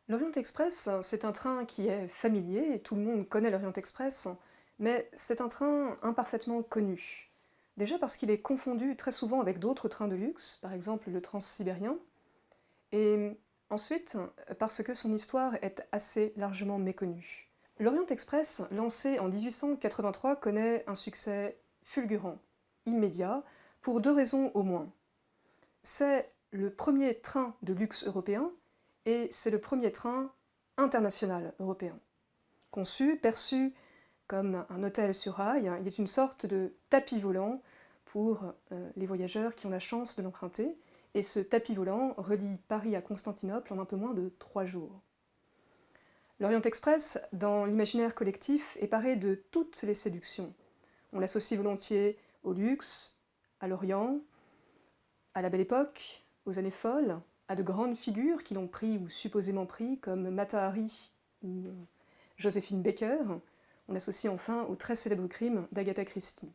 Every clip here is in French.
L'Orient Express, c'est un train qui est familier, et tout le monde connaît l'Orient Express, mais c'est un train imparfaitement connu. Déjà parce qu'il est confondu très souvent avec d'autres trains de luxe, par exemple le Transsibérien, et ensuite parce que son histoire est assez largement méconnue. L'Orient Express, lancé en 1883, connaît un succès fulgurant, immédiat, pour deux raisons au moins. C'est le premier train de luxe européen, et c'est le premier train international européen. Conçu, perçu comme un hôtel sur rail, il est une sorte de tapis volant pour les voyageurs qui ont la chance de l'emprunter, et ce tapis volant relie Paris à Constantinople en un peu moins de 3 jours. L'Orient Express, dans l'imaginaire collectif, est paré de toutes les séductions. On l'associe volontiers au luxe, à l'Orient, à la Belle Époque, aux années folles, à de grandes figures qui l'ont pris ou supposément pris, comme Mata Hari ou Joséphine Baker. On l'associe enfin au très célèbre crime d'Agatha Christie.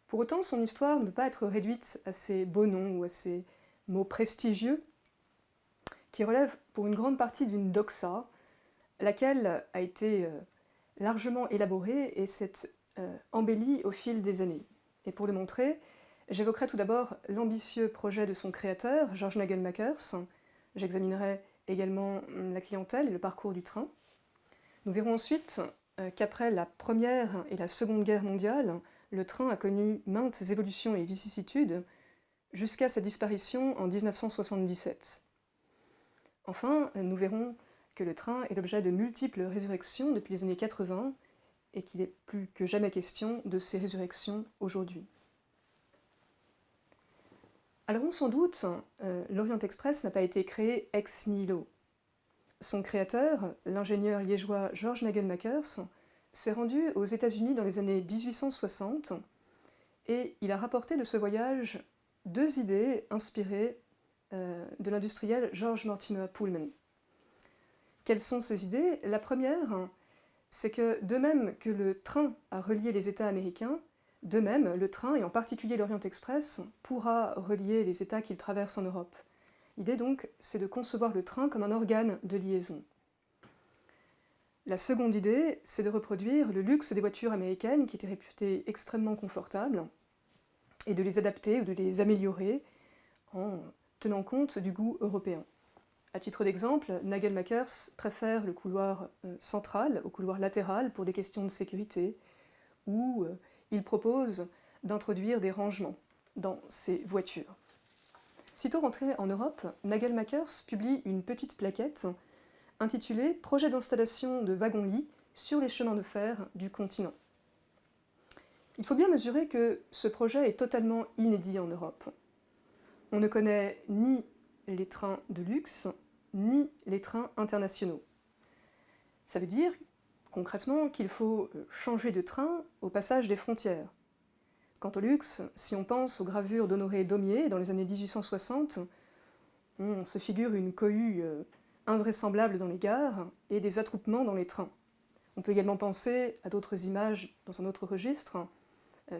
Pour autant, son histoire ne peut pas être réduite à ces beaux noms ou à ces mots prestigieux qui relèvent pour une grande partie d'une doxa, laquelle a été largement élaborée et s'est embellie au fil des années. Et pour le montrer, j'évoquerai tout d'abord l'ambitieux projet de son créateur, George Nagelmakers. J'examinerai également la clientèle et le parcours du train. Nous verrons ensuite qu'après la Première et la Seconde Guerre mondiale, le train a connu maintes évolutions et vicissitudes jusqu'à sa disparition en 1977. Enfin, nous verrons que le train est l'objet de multiples résurrections depuis les années 80 et qu'il est plus que jamais question de ces résurrections aujourd'hui. Alors sans doute, l'Orient Express n'a pas été créé ex nihilo. Son créateur, l'ingénieur liégeois George Nagelmakers, s'est rendu aux États-Unis dans les années 1860 et il a rapporté de ce voyage deux idées inspirées de l'industriel George Mortimer Pullman. Quelles sont ces idées? La première, c'est que de même que le train a relié les États américains, de même, le train, et en particulier l'Orient Express, pourra relier les États qu'il traverse en Europe. L'idée donc, c'est de concevoir le train comme un organe de liaison. La seconde idée, c'est de reproduire le luxe des voitures américaines qui étaient réputées extrêmement confortables, et de les adapter ou de les améliorer en tenant compte du goût européen. À titre d'exemple, Nagelmakers préfère le couloir central au couloir latéral pour des questions de sécurité, ou il propose d'introduire des rangements dans ces voitures. Sitôt rentré en Europe, Nagelmakers publie une petite plaquette intitulée « Projet d'installation de wagons-lits sur les chemins de fer du continent ». Il faut bien mesurer que ce projet est totalement inédit en Europe. On ne connaît ni les trains de luxe, ni les trains internationaux. Ça veut dire, concrètement, qu'il faut changer de train au passage des frontières. Quant au luxe, si on pense aux gravures d'Honoré Daumier dans les années 1860, on se figure une cohue invraisemblable dans les gares et des attroupements dans les trains. On peut également penser à d'autres images dans un autre registre,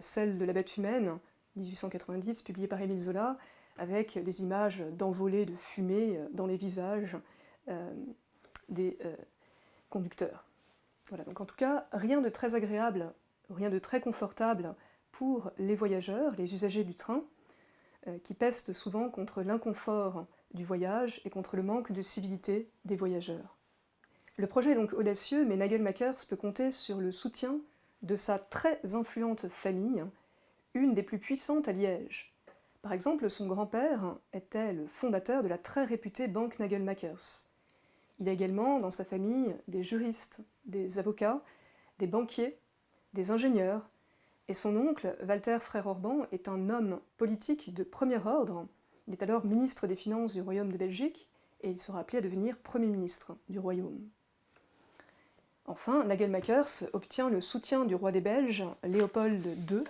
celle de la bête humaine, 1890, publiée par Émile Zola, avec des images d'envolées de fumée dans les visages des conducteurs. Voilà, donc en tout cas, rien de très agréable, rien de très confortable pour les voyageurs, les usagers du train, qui pestent souvent contre l'inconfort du voyage et contre le manque de civilité des voyageurs. Le projet est donc audacieux, mais Nagelmakers peut compter sur le soutien de sa très influente famille, une des plus puissantes à Liège. Par exemple, son grand-père était le fondateur de la très réputée banque Nagelmakers. Il a également dans sa famille des juristes, des avocats, des banquiers, des ingénieurs, et son oncle, Walter Frère-Orban, est un homme politique de premier ordre. Il est alors ministre des Finances du Royaume de Belgique, et il sera appelé à devenir Premier ministre du Royaume. Enfin, Nagelmakers obtient le soutien du roi des Belges, Léopold II,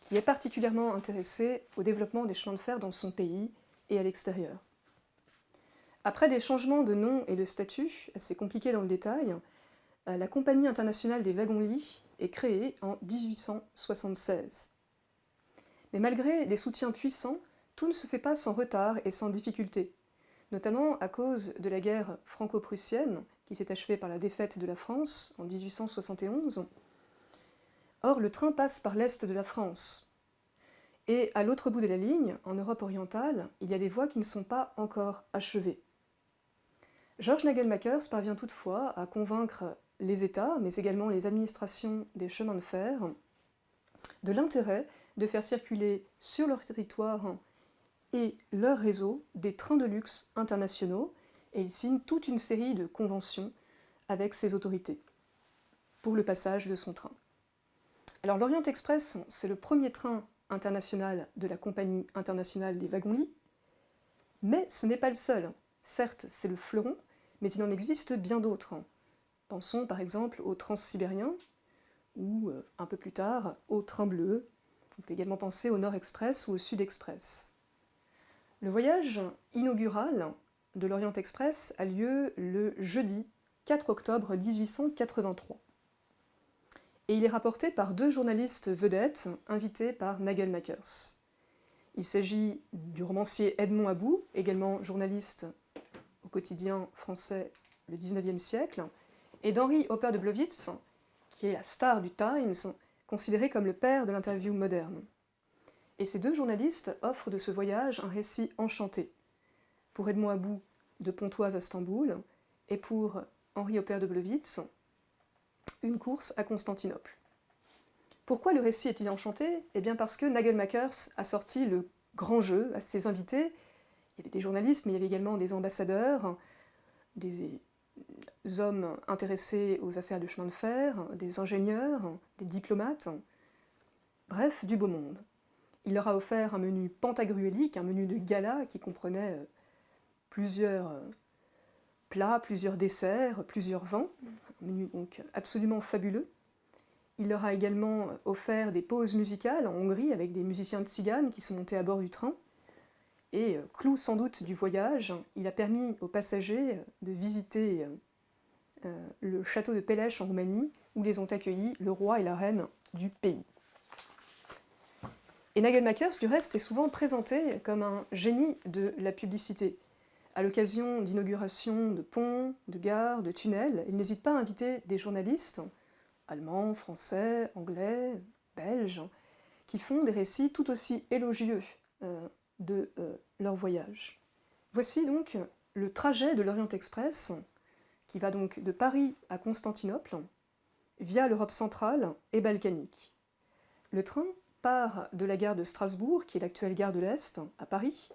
qui est particulièrement intéressé au développement des chemins de fer dans son pays et à l'extérieur. Après des changements de nom et de statut, assez compliqués dans le détail, la Compagnie internationale des wagons-lits est créée en 1876. Mais malgré des soutiens puissants, tout ne se fait pas sans retard et sans difficulté. notamment à cause de la guerre franco-prussienne, qui s'est achevée par la défaite de la France en 1871. Or, le train passe par l'est de la France. Et à l'autre bout de la ligne, en Europe orientale, il y a des voies qui ne sont pas encore achevées. George Nagelmakers parvient toutefois à convaincre les États, mais également les administrations des chemins de fer, de l'intérêt de faire circuler sur leur territoire et leur réseau des trains de luxe internationaux, et il signe toute une série de conventions avec ces autorités pour le passage de son train. Alors l'Orient Express, c'est le premier train international de la Compagnie internationale des wagons-lits, mais ce n'est pas le seul. Certes, c'est le fleuron, mais il en existe bien d'autres. Pensons par exemple au Transsibérien, ou un peu plus tard au Train Bleu. On peut également penser au Nord Express ou au Sud Express. Le voyage inaugural de l'Orient Express a lieu le jeudi 4 octobre 1883. Et il est rapporté par deux journalistes vedettes invités par Nagelmakers. Il s'agit du romancier Edmond About, également journaliste au quotidien français le XIXe siècle, et d'Henri Hopper de Blowitz, qui est la star du Times, considéré comme le père de l'interview moderne. Et ces deux journalistes offrent de ce voyage un récit enchanté. Pour Edmond About, de Pontoise à Stamboul, et pour Henri Hopper de Blowitz, une course à Constantinople. Pourquoi le récit est-il enchanté? Eh bien parce que Nagelmakers a sorti le grand jeu à ses invités. Il y avait des journalistes, mais il y avait également des ambassadeurs, des hommes intéressés aux affaires du chemin de fer, des ingénieurs, des diplomates, bref, du beau monde. Il leur a offert un menu pantagruélique, un menu de gala qui comprenait plusieurs plats, plusieurs desserts, plusieurs vins, un menu donc absolument fabuleux. Il leur a également offert des pauses musicales en Hongrie avec des musiciens tziganes qui sont montés à bord du train. Et clou sans doute du voyage, il a permis aux passagers de visiter le château de Pélèche en Roumanie, où les ont accueillis le roi et la reine du pays. Et Nagelmakers, du reste, est souvent présenté comme un génie de la publicité. À l'occasion d'inaugurations de ponts, de gares, de tunnels, il n'hésite pas à inviter des journalistes, allemands, français, anglais, belges, qui font des récits tout aussi élogieux de leur voyage. Voici donc le trajet de l'Orient Express, qui va donc de Paris à Constantinople, via l'Europe centrale et balkanique. Le train part de la gare de Strasbourg, qui est l'actuelle gare de l'Est, à Paris.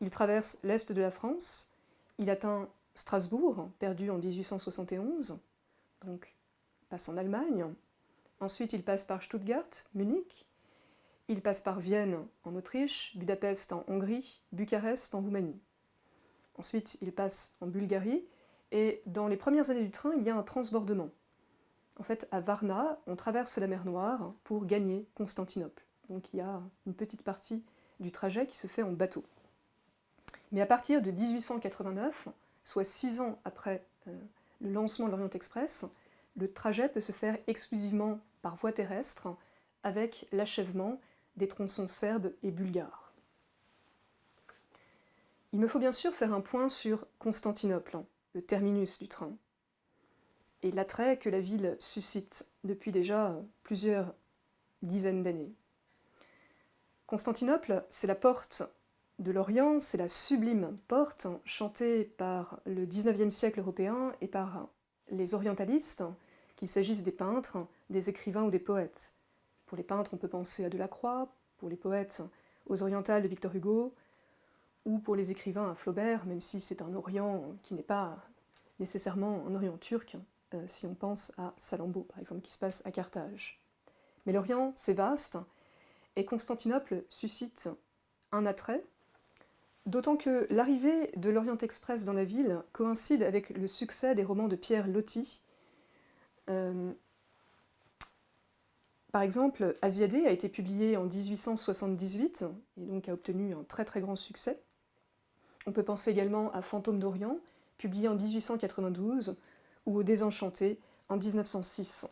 Il traverse l'Est de la France, il atteint Strasbourg, perdu en 1871, donc passe en Allemagne. Ensuite, il passe par Stuttgart, Munich. Il passe par Vienne en Autriche, Budapest en Hongrie, Bucarest en Roumanie. Ensuite, il passe en Bulgarie, et dans les premières années du train, il y a un transbordement. En fait, à Varna, on traverse la mer Noire pour gagner Constantinople. Donc il y a une petite partie du trajet qui se fait en bateau. Mais à partir de 1889, soit 6 ans après le lancement de l'Orient Express, le trajet peut se faire exclusivement par voie terrestre, avec l'achèvement des tronçons serbes et bulgares. Il me faut bien sûr faire un point sur Constantinople, le terminus du train, et l'attrait que la ville suscite depuis déjà plusieurs dizaines d'années. Constantinople, c'est la porte de l'Orient, c'est la sublime porte chantée par le XIXe siècle européen et par les orientalistes, qu'il s'agisse des peintres, des écrivains ou des poètes. Pour les peintres, on peut penser à Delacroix, pour les poètes, aux orientales de Victor Hugo, ou pour les écrivains à Flaubert, même si c'est un Orient qui n'est pas nécessairement un Orient turc, si on pense à Salammbô, par exemple, qui se passe à Carthage. Mais l'Orient, c'est vaste, et Constantinople suscite un attrait, d'autant que l'arrivée de l'Orient Express dans la ville coïncide avec le succès des romans de Pierre Loti. Par exemple, Asiadé a été publié en 1878, et donc a obtenu un très très grand succès. On peut penser également à Fantôme d'Orient, publié en 1892, ou au Désenchanté en 1906.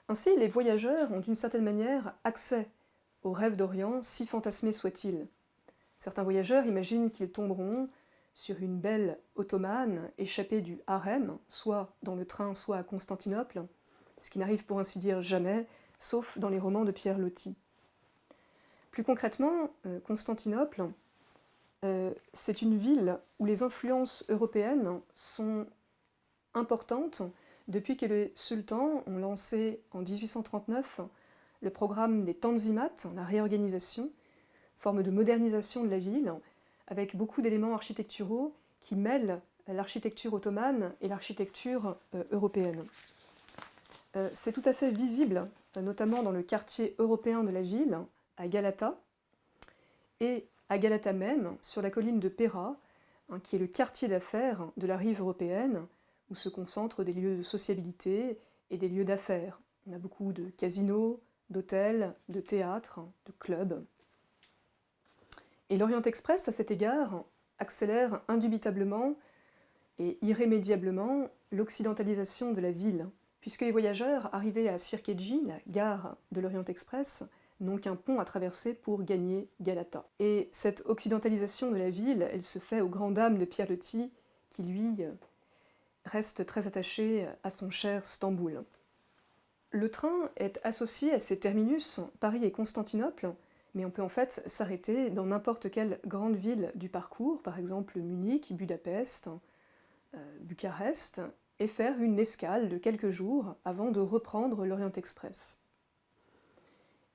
Ainsi, les voyageurs ont d'une certaine manière accès aux rêves d'Orient, si fantasmés soient-ils. Certains voyageurs imaginent qu'ils tomberont sur une belle ottomane échappée du harem, soit dans le train, soit à Constantinople, ce qui n'arrive pour ainsi dire jamais, sauf dans les romans de Pierre Loti. Plus concrètement, Constantinople, c'est une ville où les influences européennes sont importantes depuis que les sultans ont lancé en 1839 le programme des Tanzimat, la réorganisation, forme de modernisation de la ville, avec beaucoup d'éléments architecturaux qui mêlent l'architecture ottomane et l'architecture européenne. C'est tout à fait visible, notamment dans le quartier européen de la ville, à Galata, et à Galata même, sur la colline de Pera, qui est le quartier d'affaires de la rive européenne, où se concentrent des lieux de sociabilité et des lieux d'affaires. On a beaucoup de casinos, d'hôtels, de théâtres, de clubs. Et l'Orient Express, à cet égard, accélère indubitablement et irrémédiablement l'occidentalisation de la ville, puisque les voyageurs arrivés à Sirkeci, la gare de l'Orient Express, n'ont qu'un pont à traverser pour gagner Galata. Et cette occidentalisation de la ville, elle se fait aux grandes dames de Pierre Loti, qui lui reste très attaché à son cher Stamboul. Le train est associé à ces terminus, Paris et Constantinople, mais on peut en fait s'arrêter dans n'importe quelle grande ville du parcours, par exemple Munich, Budapest, Bucarest, et faire une escale de quelques jours avant de reprendre l'Orient Express.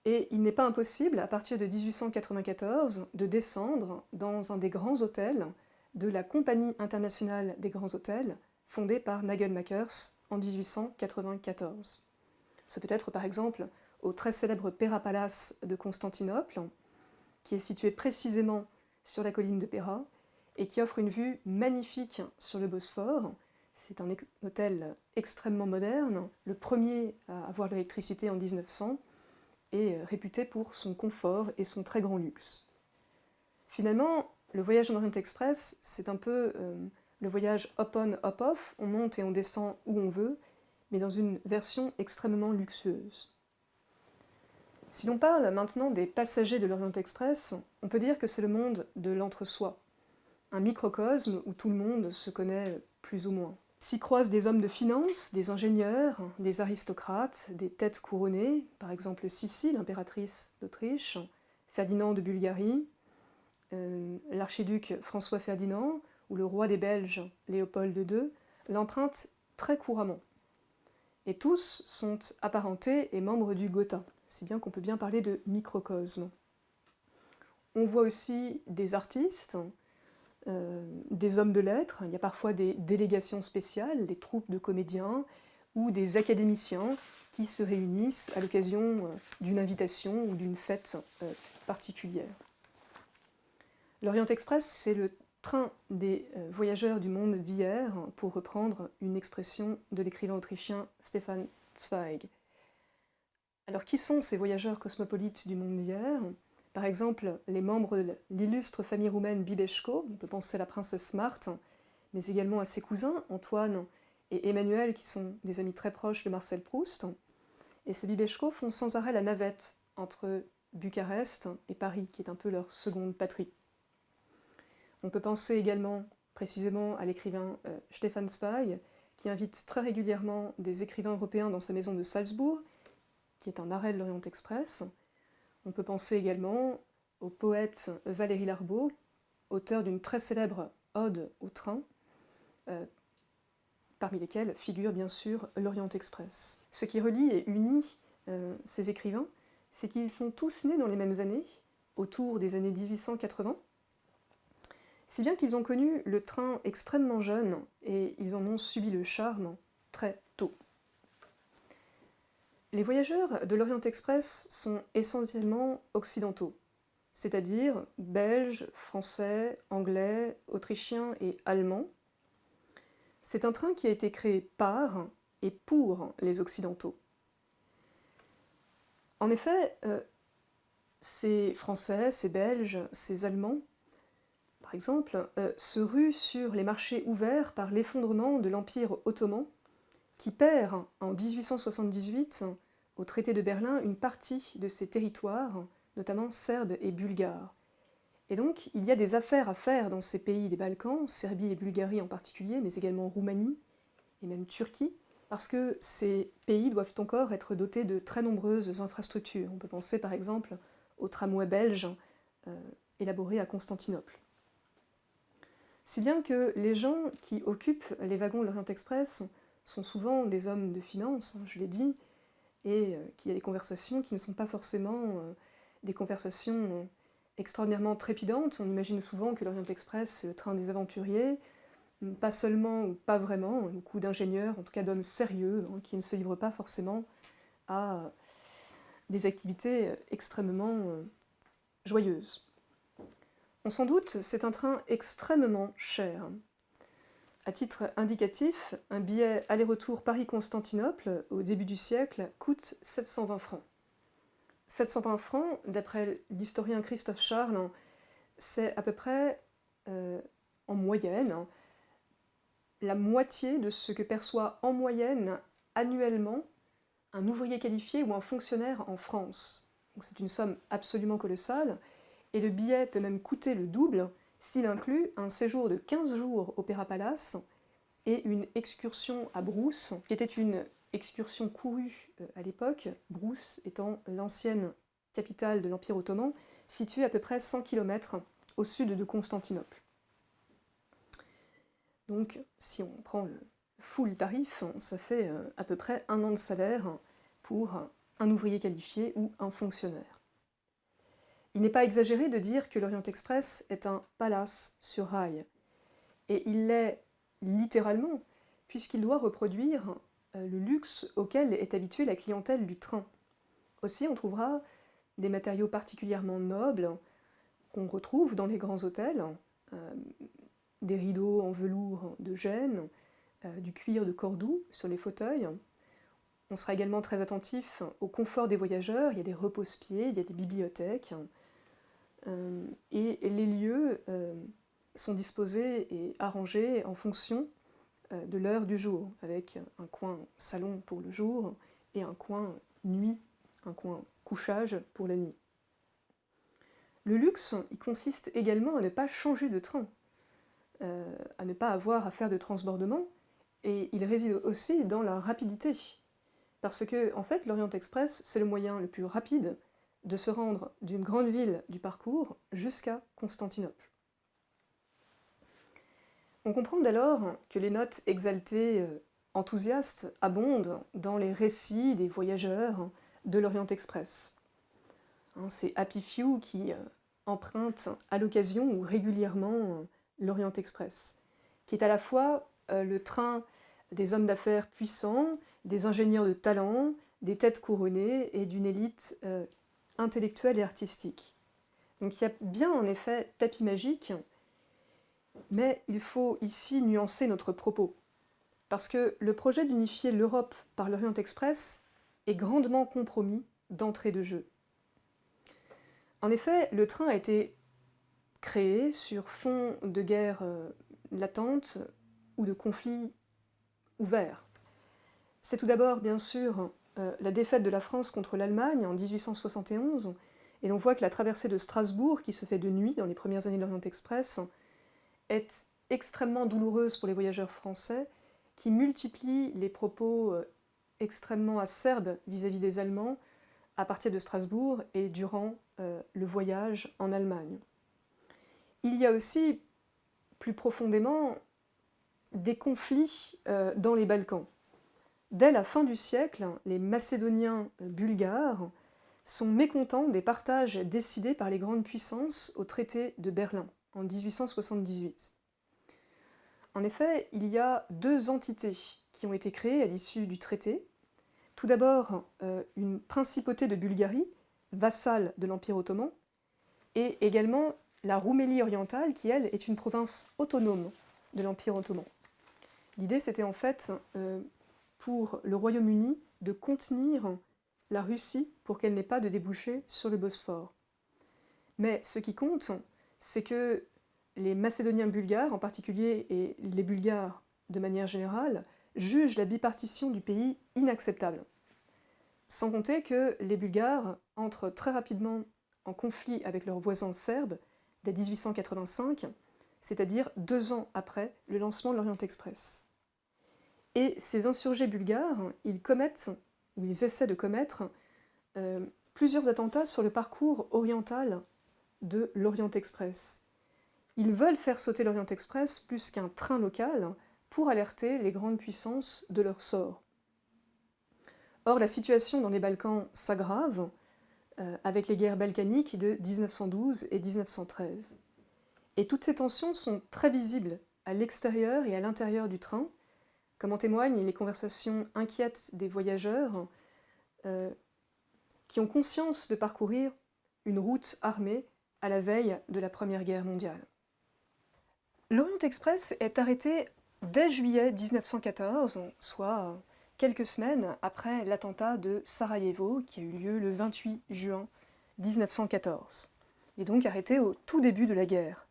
Et il n'est pas impossible, à partir de 1894, de descendre dans un des grands hôtels de la Compagnie internationale des grands hôtels, fondée par Nagelmakers en 1894. Ce peut être par exemple au très célèbre Pera Palace de Constantinople, qui est situé précisément sur la colline de Pera, et qui offre une vue magnifique sur le Bosphore. C'est un hôtel extrêmement moderne, le premier à avoir l'électricité en 1900, et réputé pour son confort et son très grand luxe. Finalement, le voyage en Orient Express, c'est un peu le voyage hop-on, hop-off, on monte et on descend où on veut, mais dans une version extrêmement luxueuse. Si l'on parle maintenant des passagers de l'Orient Express, on peut dire que c'est le monde de l'entre-soi, un microcosme où tout le monde se connaît plus ou moins. S'y croisent des hommes de finance, des ingénieurs, des aristocrates, des têtes couronnées, par exemple Sissi, l'impératrice d'Autriche, Ferdinand de Bulgarie, l'archiduc François Ferdinand ou le roi des Belges Léopold II, l'empruntent très couramment. Et tous sont apparentés et membres du Gotha, si bien qu'on peut bien parler de microcosme. On voit aussi des artistes, des hommes de lettres, il y a parfois des délégations spéciales, des troupes de comédiens ou des académiciens qui se réunissent à l'occasion d'une invitation ou d'une fête particulière. L'Orient Express, c'est le train des voyageurs du monde d'hier, pour reprendre une expression de l'écrivain autrichien Stefan Zweig. Alors qui sont ces voyageurs cosmopolites du monde d'hier ? Par exemple, les membres de l'illustre famille roumaine Bibesco, on peut penser à la princesse Marthe, mais également à ses cousins, Antoine et Emmanuel, qui sont des amis très proches de Marcel Proust. Et ces Bibesco font sans arrêt la navette entre Bucarest et Paris, qui est un peu leur seconde patrie. On peut penser également précisément à l'écrivain Stefan Zweig, qui invite très régulièrement des écrivains européens dans sa maison de Salzbourg, qui est un arrêt de l'Orient Express. On peut penser également au poète Valéry Larbaud, auteur d'une très célèbre ode au train, parmi lesquels figure bien sûr l'Orient Express. Ce qui relie et unit ces écrivains, c'est qu'ils sont tous nés dans les mêmes années, autour des années 1880, si bien qu'ils ont connu le train extrêmement jeune et ils en ont subi le charme très tôt. Les voyageurs de l'Orient Express sont essentiellement occidentaux, c'est-à-dire belges, français, anglais, autrichiens et allemands. C'est un train qui a été créé par et pour les occidentaux. En effet, ces français, ces belges, ces allemands, par exemple, se ruent sur les marchés ouverts par l'effondrement de l'Empire ottoman, qui perd en 1878, au traité de Berlin, une partie de ses territoires, notamment serbes et bulgares. Et donc, il y a des affaires à faire dans ces pays des Balkans, Serbie et Bulgarie en particulier, mais également Roumanie et même Turquie, parce que ces pays doivent encore être dotés de très nombreuses infrastructures. On peut penser par exemple au tramway belge élaboré à Constantinople. Si bien que les gens qui occupent les wagons de l'Orient Express sont souvent des hommes de finance, je l'ai dit, et qu'il y a des conversations qui ne sont pas forcément des conversations extraordinairement trépidantes. On imagine souvent que l'Orient Express, c'est le train des aventuriers, pas seulement ou pas vraiment, beaucoup d'ingénieurs, en tout cas d'hommes sérieux, qui ne se livrent pas forcément à des activités extrêmement joyeuses. On s'en doute, c'est un train extrêmement cher. À titre indicatif, un billet aller-retour Paris-Constantinople au début du siècle coûte 720 francs. 720 francs, d'après l'historien Christophe Charles, c'est à peu près, en moyenne, la moitié de ce que perçoit en moyenne annuellement un ouvrier qualifié ou un fonctionnaire en France. Donc c'est une somme absolument colossale, et le billet peut même coûter le double s'il inclut un séjour de 15 jours au Opéra Palace et une excursion à Brousse, qui était une excursion courue à l'époque, Brousse étant l'ancienne capitale de l'Empire ottoman, située à peu près 100 km au sud de Constantinople. Donc, si on prend le full tarif, ça fait à peu près 1 an de salaire pour un ouvrier qualifié ou un fonctionnaire. Il n'est pas exagéré de dire que l'Orient Express est un palace sur rail. Et il l'est littéralement, puisqu'il doit reproduire le luxe auquel est habituée la clientèle du train. Aussi, on trouvera des matériaux particulièrement nobles qu'on retrouve dans les grands hôtels, des rideaux en velours de Gênes, du cuir de Cordoue sur les fauteuils. On sera également très attentif au confort des voyageurs, il y a des repose-pieds, il y a des bibliothèques, et les lieux sont disposés et arrangés en fonction de l'heure du jour, avec un coin salon pour le jour et un coin nuit, un coin couchage pour la nuit. Le luxe, il consiste également à ne pas changer de train, à ne pas avoir à faire de transbordement, et il réside aussi dans la rapidité. Parce que, en fait, l'Orient Express, c'est le moyen le plus rapide de se rendre d'une grande ville du parcours jusqu'à Constantinople. On comprend dès lors que les notes exaltées, enthousiastes, abondent dans les récits des voyageurs de l'Orient Express. C'est Happy Few qui emprunte à l'occasion ou régulièrement l'Orient Express, qui est à la fois le train des hommes d'affaires puissants, des ingénieurs de talent, des têtes couronnées et d'une élite intellectuelle et artistique. Donc il y a bien en effet tapis magique, mais il faut ici nuancer notre propos, parce que le projet d'unifier l'Europe par l'Orient Express est grandement compromis d'entrée de jeu. En effet, le train a été créé sur fond de guerre latente ou de conflits ouverts. C'est tout d'abord, bien sûr, la défaite de la France contre l'Allemagne en 1871, et l'on voit que la traversée de Strasbourg, qui se fait de nuit dans les premières années de l'Orient Express, est extrêmement douloureuse pour les voyageurs français, qui multiplient les propos extrêmement acerbes vis-à-vis des Allemands à partir de Strasbourg et durant le voyage en Allemagne. Il y a aussi, plus profondément, des conflits dans les Balkans. Dès la fin du siècle, les Macédoniens bulgares sont mécontents des partages décidés par les grandes puissances au traité de Berlin en 1878. En effet, il y a 2 entités qui ont été créées à l'issue du traité. Tout d'abord, une principauté de Bulgarie, vassale de l'Empire ottoman, et également la Roumélie orientale, qui, elle, est une province autonome de l'Empire ottoman. L'idée, c'était en fait, pour le Royaume-Uni, de contenir la Russie pour qu'elle n'ait pas de débouchés sur le Bosphore. Mais ce qui compte, c'est que les Macédoniens bulgares en particulier, et les Bulgares de manière générale, jugent la bipartition du pays inacceptable. Sans compter que les Bulgares entrent très rapidement en conflit avec leurs voisins serbes, dès 1885, c'est-à-dire 2 ans après le lancement de l'Orient Express. Et ces insurgés bulgares, ils essaient de commettre plusieurs attentats sur le parcours oriental de l'Orient Express. Ils veulent faire sauter l'Orient Express plus qu'un train local pour alerter les grandes puissances de leur sort. Or, la situation dans les Balkans s'aggrave avec les guerres balkaniques de 1912 et 1913. Et toutes ces tensions sont très visibles à l'extérieur et à l'intérieur du train, comme en témoignent les conversations inquiètes des voyageurs qui ont conscience de parcourir une route armée à la veille de la Première Guerre mondiale. L'Orient Express est arrêté dès juillet 1914, soit quelques semaines après l'attentat de Sarajevo qui a eu lieu le 28 juin 1914. Il est donc arrêté au tout début de la guerre.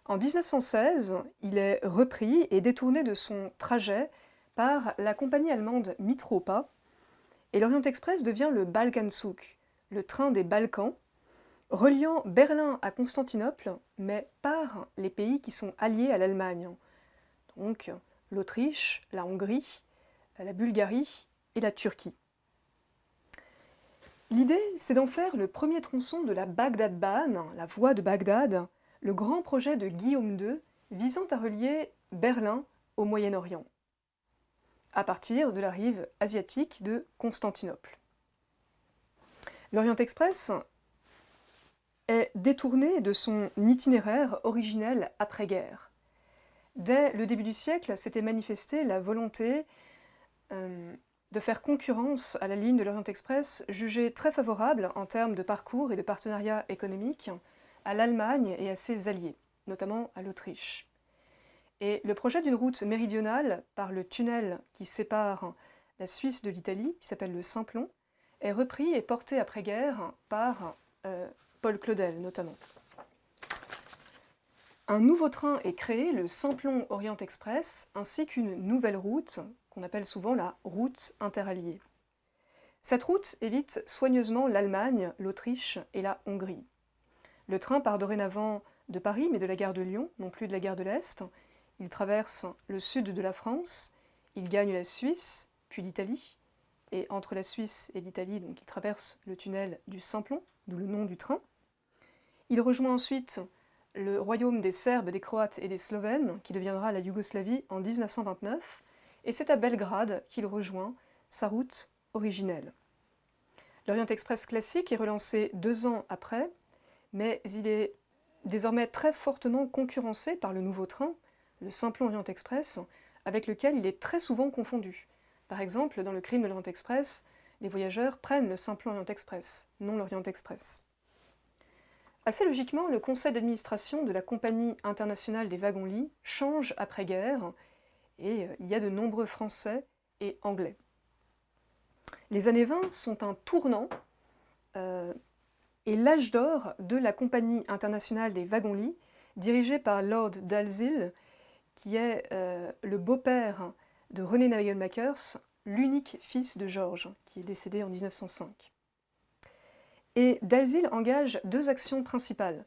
En 1916, il est repris et détourné de son trajet par la compagnie allemande Mitropa, et l'Orient Express devient le Balkanzug, le train des Balkans, reliant Berlin à Constantinople, mais par les pays qui sont alliés à l'Allemagne, donc l'Autriche, la Hongrie, la Bulgarie et la Turquie. L'idée, c'est d'en faire le premier tronçon de la Bagdad-Bahn, la voie de Bagdad, le grand projet de Guillaume II visant à relier Berlin au Moyen-Orient, à partir de la rive asiatique de Constantinople. L'Orient Express est détourné de son itinéraire originel après-guerre. Dès le début du siècle, s'était manifestée la volonté de faire concurrence à la ligne de l'Orient Express, jugée très favorable en termes de parcours et de partenariat économique, à l'Allemagne et à ses alliés, notamment à l'Autriche. Et le projet d'une route méridionale par le tunnel qui sépare la Suisse de l'Italie, qui s'appelle le Simplon, est repris et porté après-guerre par Paul Claudel notamment. Un nouveau train est créé, le Simplon Orient Express, ainsi qu'une nouvelle route, qu'on appelle souvent la route interalliée. Cette route évite soigneusement l'Allemagne, l'Autriche et la Hongrie. Le train part dorénavant de Paris, mais de la gare de Lyon, non plus de la gare de l'Est. Il traverse le sud de la France, il gagne la Suisse, puis l'Italie, et entre la Suisse et l'Italie, donc il traverse le tunnel du Simplon, d'où le nom du train. Il rejoint ensuite le royaume des Serbes, des Croates et des Slovènes, qui deviendra la Yougoslavie en 1929, et c'est à Belgrade qu'il rejoint sa route originelle. L'Orient Express classique est relancé 2 ans après, mais il est désormais très fortement concurrencé par le nouveau train, le Simplon Orient Express, avec lequel il est très souvent confondu. Par exemple, dans le Crime de l'Orient Express, les voyageurs prennent le Simplon Orient Express, non l'Orient Express. Assez logiquement, le conseil d'administration de la Compagnie internationale des wagons-lits change après-guerre, et il y a de nombreux Français et Anglais. Les années 20 sont un tournant et l'âge d'or de la Compagnie internationale des wagons-lits, dirigée par Lord Dalziel, qui est le beau-père de René Nagelmakers, l'unique fils de Georges, qui est décédé en 1905. Et Dalziel engage 2 actions principales.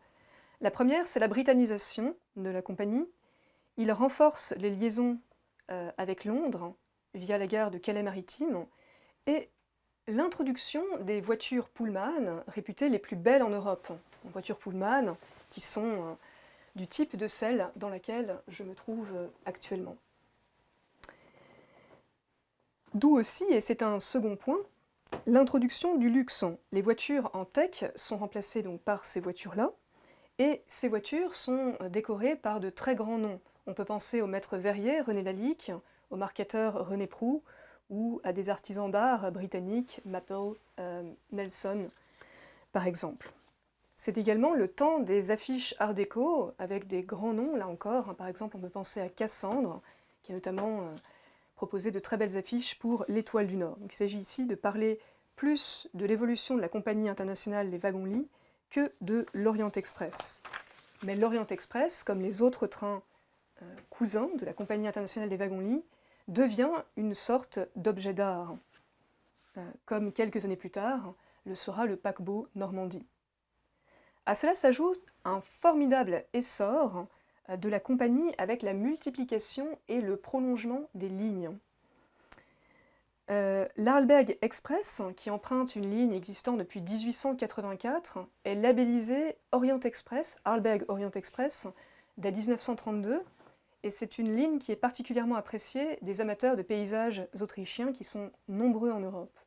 La première, c'est la britannisation de la compagnie. Il renforce les liaisons avec Londres via la gare de Calais-Maritime et l'introduction des voitures Pullman, réputées les plus belles en Europe. Les voitures Pullman qui sont du type de celle dans laquelle je me trouve actuellement. D'où aussi, et c'est un second point, l'introduction du luxe. Les voitures en tech sont remplacées donc par ces voitures-là, et ces voitures sont décorées par de très grands noms. On peut penser au maître verrier René Lalique, au marketeur René Proux, ou à des artisans d'art britanniques, Maple, Nelson, par exemple. C'est également le temps des affiches art déco, avec des grands noms, là encore. Par exemple, on peut penser à Cassandre, qui a notamment proposé de très belles affiches pour l'Étoile du Nord. Donc, il s'agit ici de parler plus de l'évolution de la Compagnie internationale des wagons-lits que de l'Orient Express. Mais l'Orient Express, comme les autres trains cousins de la Compagnie internationale des wagons-lits, devient une sorte d'objet d'art, comme quelques années plus tard le sera le paquebot Normandie. À cela s'ajoute un formidable essor de la compagnie avec la multiplication et le prolongement des lignes. L'Arlberg Express, qui emprunte une ligne existant depuis 1884, est labellisée Orient Express, Arlberg Orient Express, dès 1932, et c'est une ligne qui est particulièrement appréciée des amateurs de paysages autrichiens qui sont nombreux en Europe.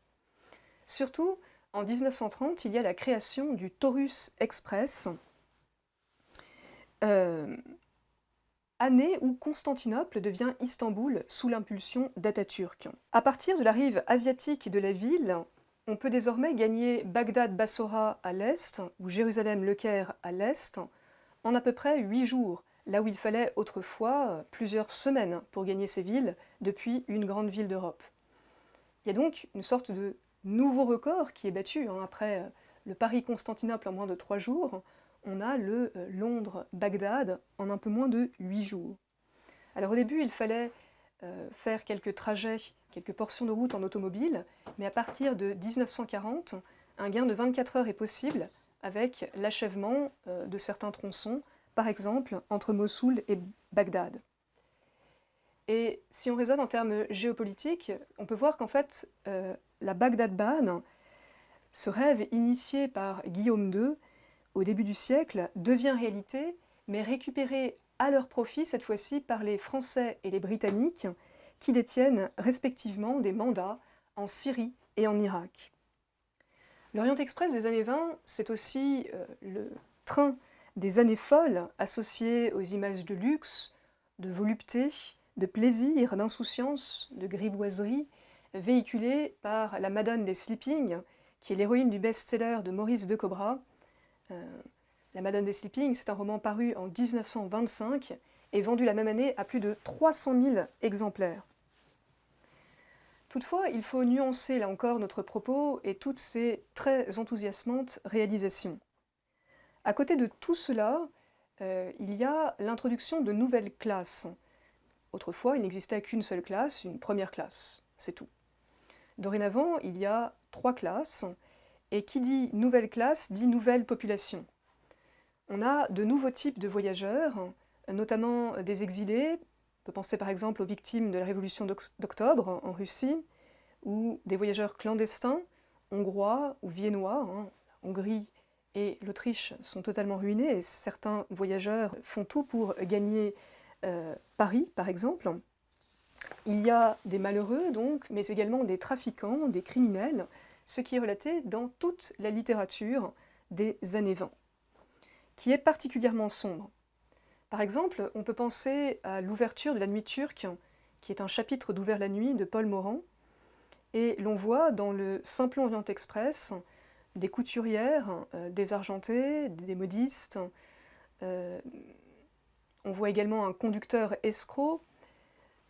Surtout, en 1930, il y a la création du Taurus Express, année où Constantinople devient Istanbul sous l'impulsion d'Atatürk. À partir de la rive asiatique de la ville, on peut désormais gagner Bagdad-Bassora à l'est ou Jérusalem-Le Caire à l'est en à peu près 8 jours, là où il fallait autrefois plusieurs semaines pour gagner ces villes depuis une grande ville d'Europe. Il y a donc une sorte de nouveau record qui est battu. Après le Paris-Constantinople en moins de 3 jours, on a le Londres-Bagdad en un peu moins de 8 jours. Alors au début, il fallait faire quelques trajets, quelques portions de route en automobile, mais à partir de 1940, un gain de 24 heures est possible avec l'achèvement de certains tronçons, par exemple entre Mossoul et Bagdad. Et si on raisonne en termes géopolitiques, on peut voir qu'en fait, la Bagdad-Bahn, ce rêve initié par Guillaume II au début du siècle, devient réalité, mais récupéré à leur profit cette fois-ci par les Français et les Britanniques, qui détiennent respectivement des mandats en Syrie et en Irak. L'Orient Express des années 20, c'est aussi le train des années folles associé aux images de luxe, de volupté, de plaisir, d'insouciance, de grivoiserie, véhiculé par la Madone des Sleeping, qui est l'héroïne du best-seller de Maurice de Cobra. La Madone des Sleeping, c'est un roman paru en 1925 et vendu la même année à plus de 300 000 exemplaires. Toutefois, il faut nuancer là encore notre propos et toutes ces très enthousiasmantes réalisations. À côté de tout cela, il y a l'introduction de nouvelles classes. Autrefois, il n'existait qu'une seule classe, une première classe, c'est tout. Dorénavant, il y a 3 classes, et qui dit nouvelle classe dit nouvelle population. On a de nouveaux types de voyageurs, notamment des exilés. On peut penser par exemple aux victimes de la révolution d'octobre en Russie, ou des voyageurs clandestins, hongrois ou viennois. La Hongrie et l'Autriche sont totalement ruinés, et certains voyageurs font tout pour gagner Paris, par exemple. Il y a des malheureux, donc, mais également des trafiquants, des criminels, ce qui est relaté dans toute la littérature des années 20, qui est particulièrement sombre. Par exemple, on peut penser à l'ouverture de la Nuit turque, qui est un chapitre d'Ouvert la nuit de Paul Morand, et l'on voit dans le Simplon Orient Express des couturières, des argentées, des modistes. On voit également un conducteur escroc,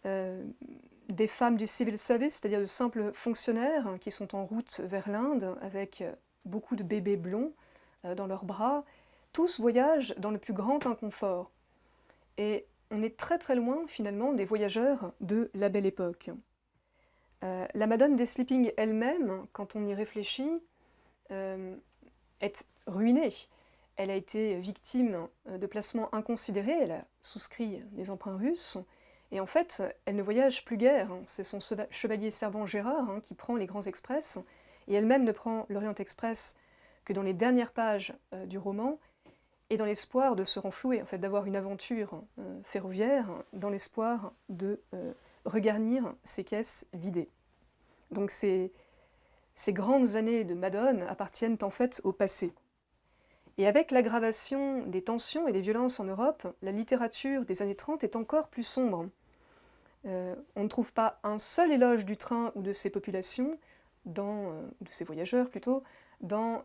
des femmes du civil service, c'est-à-dire de simples fonctionnaires qui sont en route vers l'Inde avec beaucoup de bébés blonds dans leurs bras. Tous voyagent dans le plus grand inconfort. Et on est très très loin finalement des voyageurs de la Belle Époque. La Madone des Sleeping elle-même, quand on y réfléchit, est ruinée. Elle a été victime de placements inconsidérés, elle a souscrit des emprunts russes, et en fait, elle ne voyage plus guère. C'est son chevalier servant Gérard qui prend les grands express, et elle-même ne prend l'Orient Express que dans les dernières pages du roman, et dans l'espoir de se renflouer, en fait, d'avoir une aventure ferroviaire, dans l'espoir de regarnir ses caisses vidées. Donc ces grandes années de Madone appartiennent en fait au passé. Et avec l'aggravation des tensions et des violences en Europe, la littérature des années 30 est encore plus sombre. On ne trouve pas un seul éloge du train ou de ses populations, de ses voyageurs plutôt, dans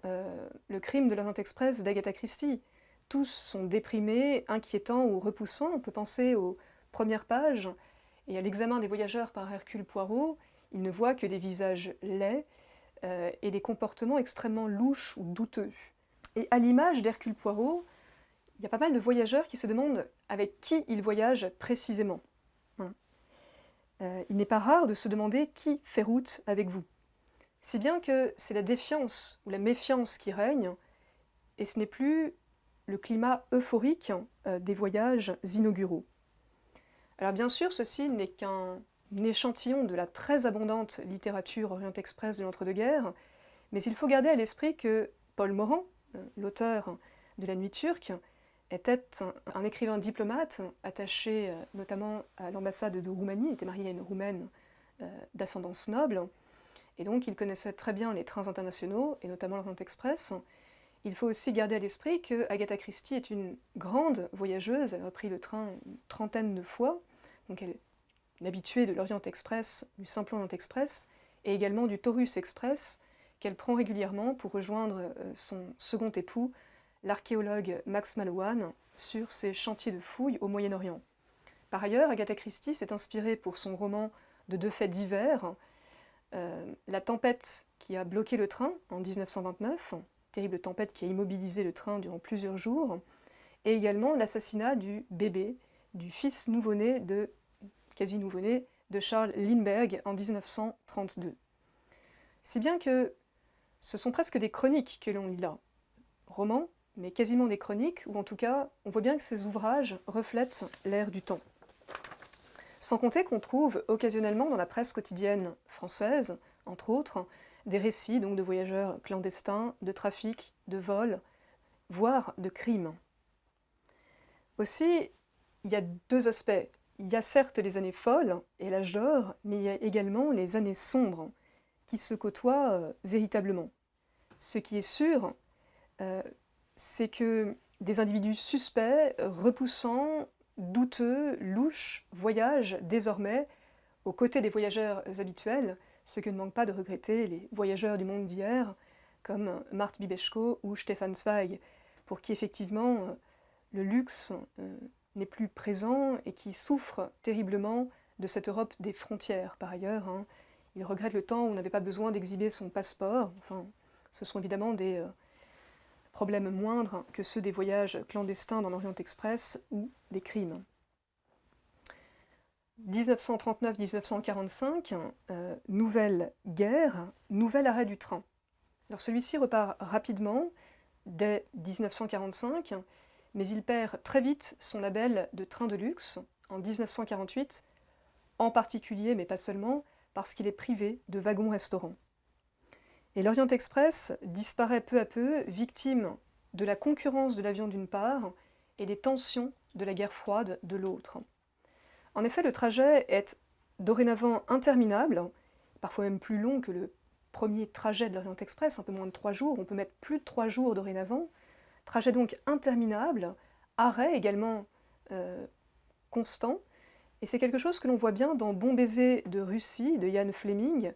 Le crime de l'Orient Express d'Agatha Christie. Tous sont déprimés, inquiétants ou repoussants. On peut penser aux premières pages et à l'examen des voyageurs par Hercule Poirot. Il ne voit que des visages laids et des comportements extrêmement louches ou douteux. Et à l'image d'Hercule Poirot, il y a pas mal de voyageurs qui se demandent avec qui ils voyagent précisément. Il n'est pas rare de se demander qui fait route avec vous. Si bien que c'est la défiance ou la méfiance qui règne, et ce n'est plus le climat euphorique des voyages inauguraux. Alors bien sûr, ceci n'est qu'un échantillon de la très abondante littérature Orient Express de l'entre-deux-guerres, mais il faut garder à l'esprit que Paul Morand, l'auteur de La Nuit turque, était un écrivain diplomate attaché notamment à l'ambassade de Roumanie, il était marié à une Roumaine d'ascendance noble, et donc il connaissait très bien les trains internationaux, et notamment l'Orient Express. Il faut aussi garder à l'esprit que Agatha Christie est une grande voyageuse, elle a repris le train une trentaine de fois, donc elle est une habituée de l'Orient Express, du simple Orient Express, et également du Taurus Express, qu'elle prend régulièrement pour rejoindre son second époux, l'archéologue Max Mallowan, sur ses chantiers de fouilles au Moyen-Orient. Par ailleurs, Agatha Christie s'est inspirée pour son roman de deux faits divers, la tempête qui a bloqué le train en 1929, terrible tempête qui a immobilisé le train durant plusieurs jours, et également l'assassinat du bébé, du fils nouveau-né quasi nouveau-né, de Charles Lindbergh en 1932. Si bien que ce sont presque des chroniques que l'on lit là, romans, mais quasiment des chroniques, ou en tout cas, on voit bien que ces ouvrages reflètent l'ère du temps. Sans compter qu'on trouve occasionnellement dans la presse quotidienne française, entre autres, des récits donc de voyageurs clandestins, de trafics, de vols, voire de crimes. Aussi, il y a deux aspects. Il y a certes les années folles et l'âge d'or, mais il y a également les années sombres qui se côtoient véritablement. Ce qui est sûr, c'est que des individus suspects, repoussants, douteux, louches, voyagent désormais aux côtés des voyageurs habituels, ce que ne manquent pas de regretter les voyageurs du monde d'hier, comme Marthe Bibeshko ou Stefan Zweig, pour qui effectivement le luxe n'est plus présent et qui souffrent terriblement de cette Europe des frontières par ailleurs. Ils regrettent le temps où on n'avait pas besoin d'exhiber son passeport. Enfin, ce sont évidemment des problèmes moindres que ceux des voyages clandestins dans l'Orient Express ou des crimes. 1939-1945, nouvelle guerre, nouvel arrêt du train. Alors celui-ci repart rapidement, dès 1945, mais il perd très vite son label de train de luxe, en 1948, en particulier, mais pas seulement, parce qu'il est privé de wagons-restaurants. Et l'Orient Express disparaît peu à peu, victime de la concurrence de l'avion d'une part et des tensions de la guerre froide de l'autre. En effet, le trajet est dorénavant interminable, parfois même plus long que le premier trajet de l'Orient Express, un peu moins de 3 jours, on peut mettre plus de 3 jours dorénavant. Trajet donc interminable, arrêt également constant, et c'est quelque chose que l'on voit bien dans Bon baiser de Russie de Ian Fleming,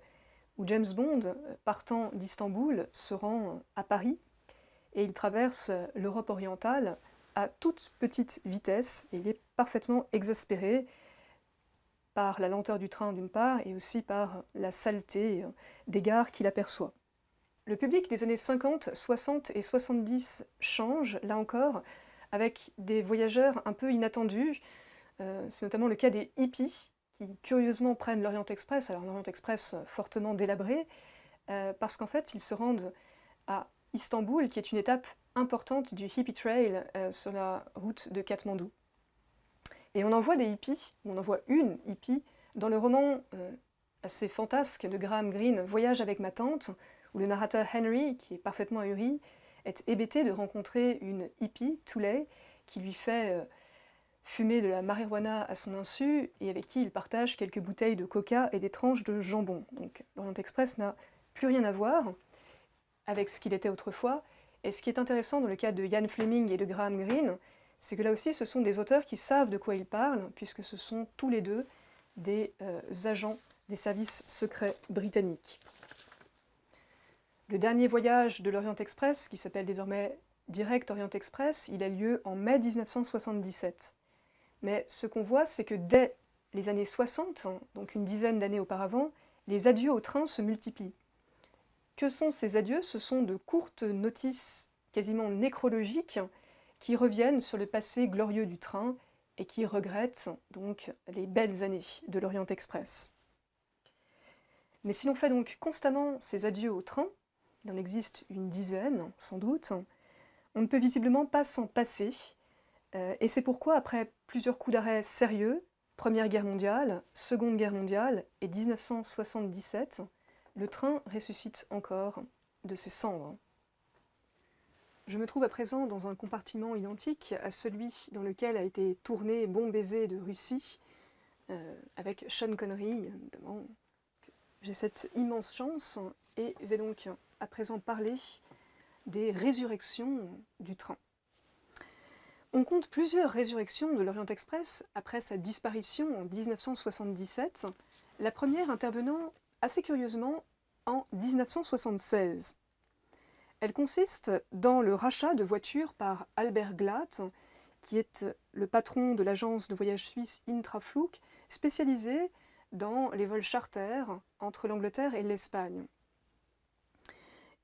où James Bond, partant d'Istanbul, se rend à Paris, et il traverse l'Europe orientale à toute petite vitesse, et il est parfaitement exaspéré par la lenteur du train d'une part, et aussi par la saleté des gares qu'il aperçoit. Le public des années 50, 60 et 70 change, là encore, avec des voyageurs un peu inattendus. C'est notamment le cas des hippies, qui curieusement prennent l'Orient Express, alors l'Orient Express fortement délabré, parce qu'en fait ils se rendent à Istanbul, qui est une étape importante du Hippie Trail sur la route de Katmandou. Et on en voit des hippies, on en voit une hippie, dans le roman assez fantasque de Graham Greene, Voyage avec ma tante, où le narrateur Henry, qui est parfaitement ahuri, est hébété de rencontrer une hippie, Tulay, qui lui fait fumer de la marijuana à son insu, et avec qui il partage quelques bouteilles de coca et des tranches de jambon. Donc l'Orient Express n'a plus rien à voir avec ce qu'il était autrefois, et ce qui est intéressant dans le cas de Ian Fleming et de Graham Greene, c'est que là aussi ce sont des auteurs qui savent de quoi ils parlent, puisque ce sont tous les deux des agents des services secrets britanniques. Le dernier voyage de l'Orient Express, qui s'appelle désormais Direct Orient Express, il a lieu en mai 1977. Mais ce qu'on voit, c'est que dès les années 60, donc une dizaine d'années auparavant, les adieux au train se multiplient. Que sont ces adieux? Ce sont de courtes notices quasiment nécrologiques qui reviennent sur le passé glorieux du train et qui regrettent donc les belles années de l'Orient Express. Mais si l'on fait donc constamment ces adieux au train, il en existe une dizaine sans doute, On ne peut visiblement pas s'en passer, et c'est pourquoi, après plusieurs coups d'arrêt sérieux, Première Guerre mondiale, Seconde Guerre mondiale et 1977, le train ressuscite encore de ses cendres. Je me trouve à présent dans un compartiment identique à celui dans lequel a été tourné Bon baiser de Russie, avec Sean Connery, notamment. J'ai cette immense chance et vais donc à présent parler des résurrections du train. On compte plusieurs résurrections de l'Orient Express après sa disparition en 1977, la première intervenant assez curieusement en 1976. Elle consiste dans le rachat de voitures par Albert Glatt, qui est le patron de l'agence de voyage suisse Intraflug, spécialisée dans les vols charters entre l'Angleterre et l'Espagne.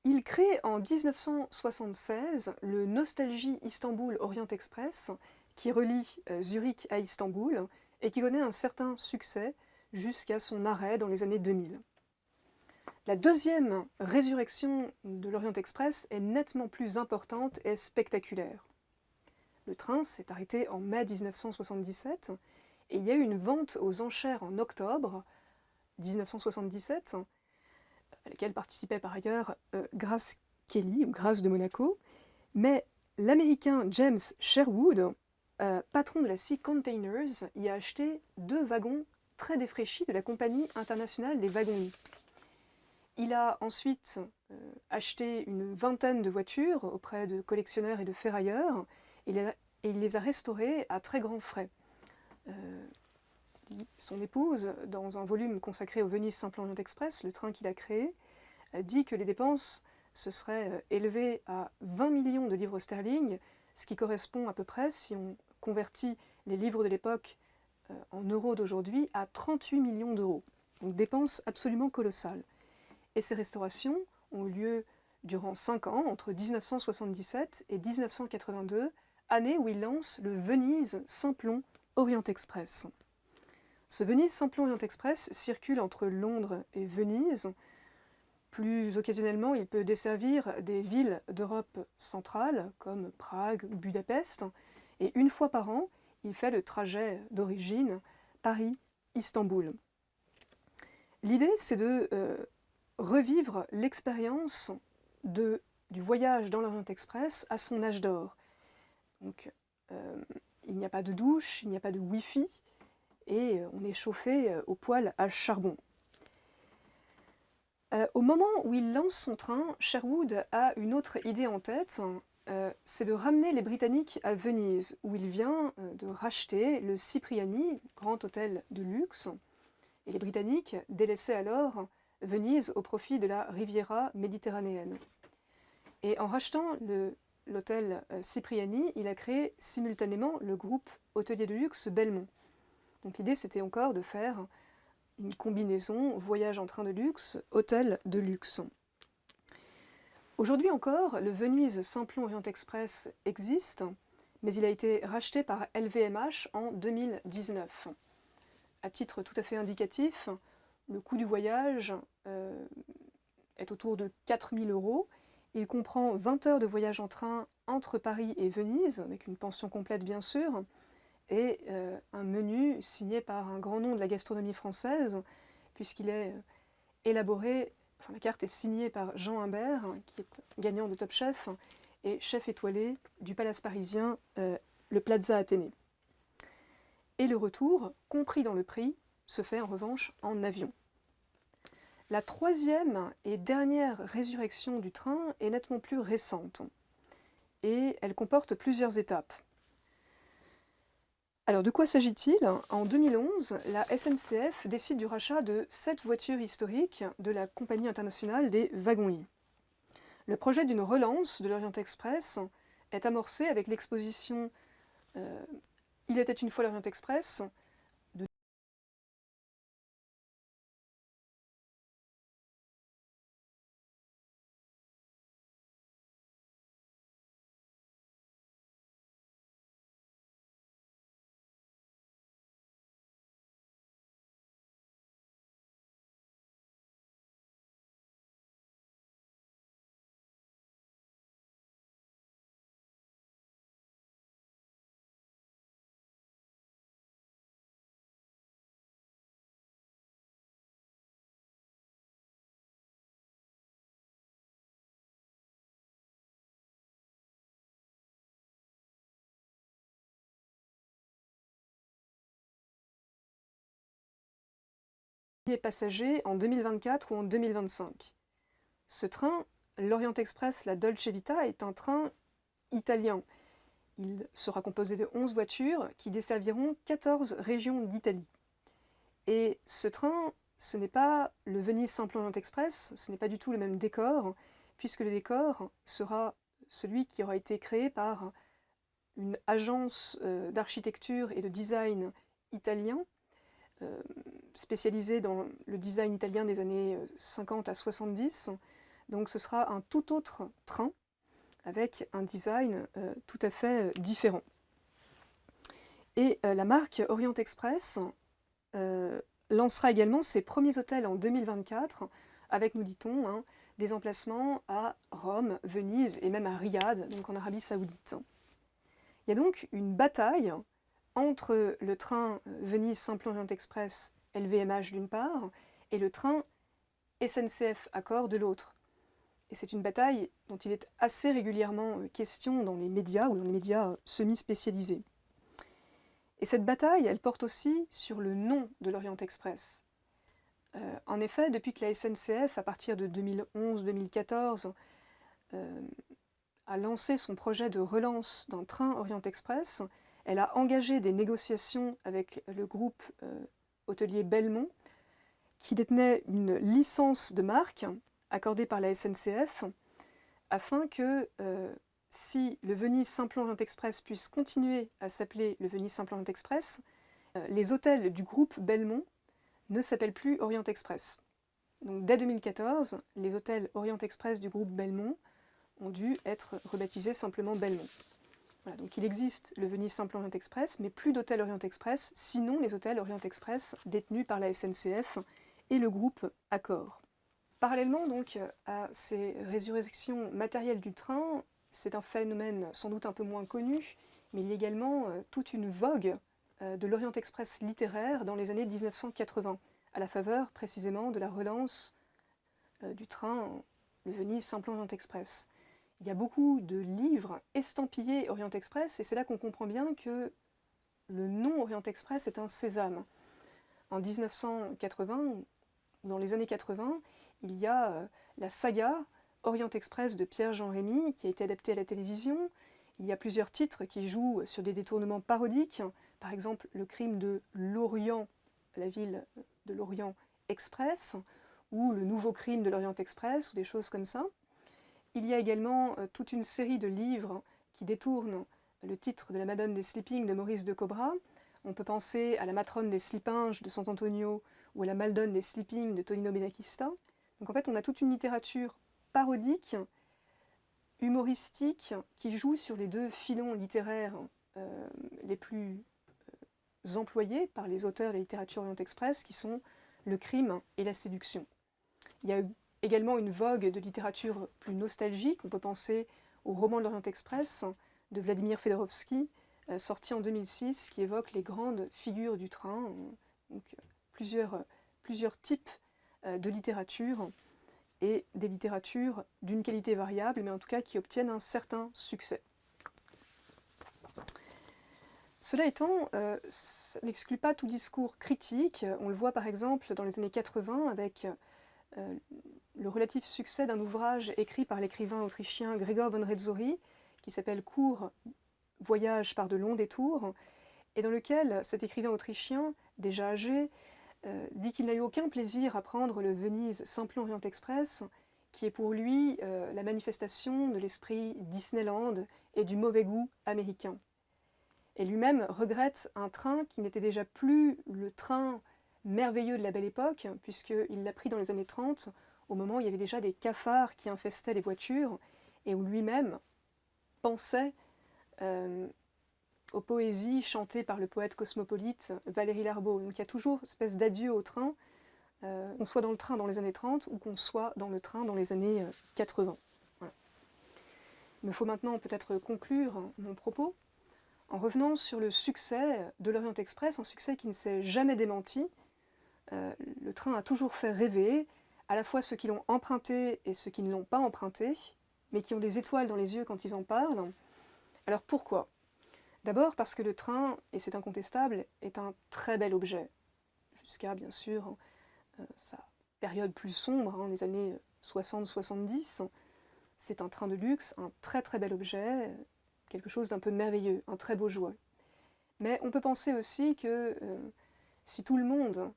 Il crée en 1976 le Nostalgie Istanbul Orient Express, qui relie Zurich à Istanbul et qui connaît un certain succès jusqu'à son arrêt dans les années 2000. La deuxième résurrection de l'Orient Express est nettement plus importante et spectaculaire. Le train s'est arrêté en mai 1977 et il y a eu une vente aux enchères en octobre 1977, à laquelle participait par ailleurs Grace Kelly, ou Grace de Monaco, mais l'américain James Sherwood, patron de la Sea Containers, y a acheté 2 wagons très défraîchis de la Compagnie internationale des wagons-lits. Il a ensuite acheté une vingtaine de voitures auprès de collectionneurs et de ferrailleurs, et il les a restaurées à très grands frais. Son épouse, dans un volume consacré au Venise Simplon Orient Express, le train qu'il a créé, a dit que les dépenses se seraient élevées à 20 millions de livres sterling, ce qui correspond à peu près, si on convertit les livres de l'époque en euros d'aujourd'hui, à 38 millions d'euros. Donc dépenses absolument colossales. Et ces restaurations ont eu lieu durant 5 ans, entre 1977 et 1982, année où il lance le Venise Simplon Orient Express. Ce Venise Simplon Orient Express circule entre Londres et Venise. Plus occasionnellement, il peut desservir des villes d'Europe centrale, comme Prague ou Budapest, et une fois par an, il fait le trajet d'origine Paris-Istanbul. L'idée, c'est de revivre l'expérience du voyage dans l'Orient Express à son âge d'or. Donc, il n'y a pas de douche, il n'y a pas de Wi-Fi, et on est chauffé au poêle à charbon. Au moment où il lance son train, Sherwood a une autre idée en tête, c'est de ramener les Britanniques à Venise, où il vient de racheter le Cipriani, grand hôtel de luxe, et les Britanniques délaissaient alors Venise au profit de la Riviera méditerranéenne. Et en rachetant l'hôtel Cipriani, il a créé simultanément le groupe hôtelier de luxe Belmont. Donc l'idée, c'était encore de faire une combinaison voyage en train de luxe, hôtel de luxe. Aujourd'hui encore, le Venise Simplon Orient Express existe, mais il a été racheté par LVMH en 2019. À titre tout à fait indicatif, le coût du voyage est autour de 4 000 €. Il comprend 20 heures de voyage en train entre Paris et Venise, avec une pension complète bien sûr, et un menu signé par un grand nom de la gastronomie française, puisqu'il est élaboré, enfin la carte est signée par Jean Humbert, qui est gagnant de Top Chef, et chef étoilé du palace parisien, le Plaza Athénée. Et le retour, compris dans le prix, se fait en revanche en avion. La troisième et dernière résurrection du train est nettement plus récente, et elle comporte plusieurs étapes. Alors de quoi s'agit-il? En 2011, la SNCF décide du rachat de 7 voitures historiques de la Compagnie internationale des wagons-lits. Le projet d'une relance de l'Orient Express est amorcé avec l'exposition Il était une fois l'Orient Express, les passagers en 2024 ou en 2025. Ce train, l'Orient Express, la Dolce Vita, est un train italien. Il sera composé de 11 voitures qui desserviront 14 régions d'Italie. Et ce train, ce n'est pas le Venise Simple Orient Express, ce n'est pas du tout le même décor, puisque le décor sera celui qui aura été créé par une agence d'architecture et de design italien, spécialisée dans le design italien des années 50 à 70. Donc ce sera un tout autre train, avec un design tout à fait différent. Et la marque Orient Express lancera également ses premiers hôtels en 2024, avec, nous dit-on, hein, des emplacements à Rome, Venise et même à Riyad, donc en Arabie Saoudite. Il y a donc une bataille entre le train Venise Simple Orient Express LVMH d'une part et le train SNCF Accor de l'autre. Et c'est une bataille dont il est assez régulièrement question dans les médias ou dans les médias semi-spécialisés. Et cette bataille, elle porte aussi sur le nom de l'Orient Express. En effet, depuis que la SNCF, à partir de 2011-2014, a lancé son projet de relance d'un train Orient Express, elle a engagé des négociations avec le groupe hôtelier Belmont, qui détenait une licence de marque accordée par la SNCF, afin que si le Venise Simple Orient Express puisse continuer à s'appeler le Venise Simple Orient Express, les hôtels du groupe Belmont ne s'appellent plus Orient Express. Donc dès 2014, les hôtels Orient Express du groupe Belmont ont dû être rebaptisés simplement Belmont. Voilà, donc il existe le Venise Simple Orient Express, mais plus d'hôtels Orient Express, sinon les hôtels Orient Express détenus par la SNCF et le groupe Accor. Parallèlement donc à ces résurrections matérielles du train, c'est un phénomène sans doute un peu moins connu, mais il y a également toute une vogue de l'Orient Express littéraire dans les années 1980, à la faveur précisément de la relance du train, le Venise Simple Orient Express. Il y a beaucoup de livres estampillés Orient Express, et c'est là qu'on comprend bien que le nom Orient Express est un sésame. En 1980, dans les années 80, il y a la saga Orient Express de Pierre-Jean Rémy, qui a été adaptée à la télévision. Il y a plusieurs titres qui jouent sur des détournements parodiques, par exemple le crime de Lorient, la ville de Lorient Express, ou le nouveau crime de l'Orient Express, ou des choses comme ça. Il y a également toute une série de livres qui détournent le titre de la Madone des Sleeping de Maurice de Cobra. On peut penser à la Matrone des Slipinges de Sant'Antonio ou à la Maldone des Sleeping de Tonino Benachista. Donc en fait, on a toute une littérature parodique, humoristique, qui joue sur les deux filons littéraires les plus employés par les auteurs de la littérature Orient Express, qui sont le crime et la séduction. Il y a également une vogue de littérature plus nostalgique. On peut penser au roman de l'Orient Express de Vladimir Fedorovski, sorti en 2006, qui évoque les grandes figures du train, donc plusieurs types de littérature, et des littératures d'une qualité variable, mais en tout cas qui obtiennent un certain succès. Cela étant, ça n'exclut pas tout discours critique. On le voit par exemple dans les années 80 avec le relatif succès d'un ouvrage écrit par l'écrivain autrichien Gregor von Redzori, qui s'appelle Court voyage par de longs détours, et dans lequel cet écrivain autrichien, déjà âgé, dit qu'il n'a eu aucun plaisir à prendre le Venise Simple Orient Express, qui est pour lui la manifestation de l'esprit Disneyland et du mauvais goût américain. Et lui-même regrette un train qui n'était déjà plus le train merveilleux de la belle époque, puisqu'il l'a pris dans les années 30, au moment où il y avait déjà des cafards qui infestaient les voitures, et où lui-même pensait aux poésies chantées par le poète cosmopolite Valéry Larbaud. Donc il y a toujours une espèce d'adieu au train, qu'on soit dans le train dans les années 30 ou qu'on soit dans le train dans les années 80. Voilà. Il me faut maintenant peut-être conclure mon propos en revenant sur le succès de l'Orient Express, un succès qui ne s'est jamais démenti. Le train a toujours fait rêver, à la fois ceux qui l'ont emprunté et ceux qui ne l'ont pas emprunté, mais qui ont des étoiles dans les yeux quand ils en parlent. Alors pourquoi ? D'abord parce que le train, et c'est incontestable, est un très bel objet, jusqu'à bien sûr sa période plus sombre, hein, les années 60-70. C'est un train de luxe, un très très bel objet, quelque chose d'un peu merveilleux, un très beau jouet. Mais on peut penser aussi que si tout le monde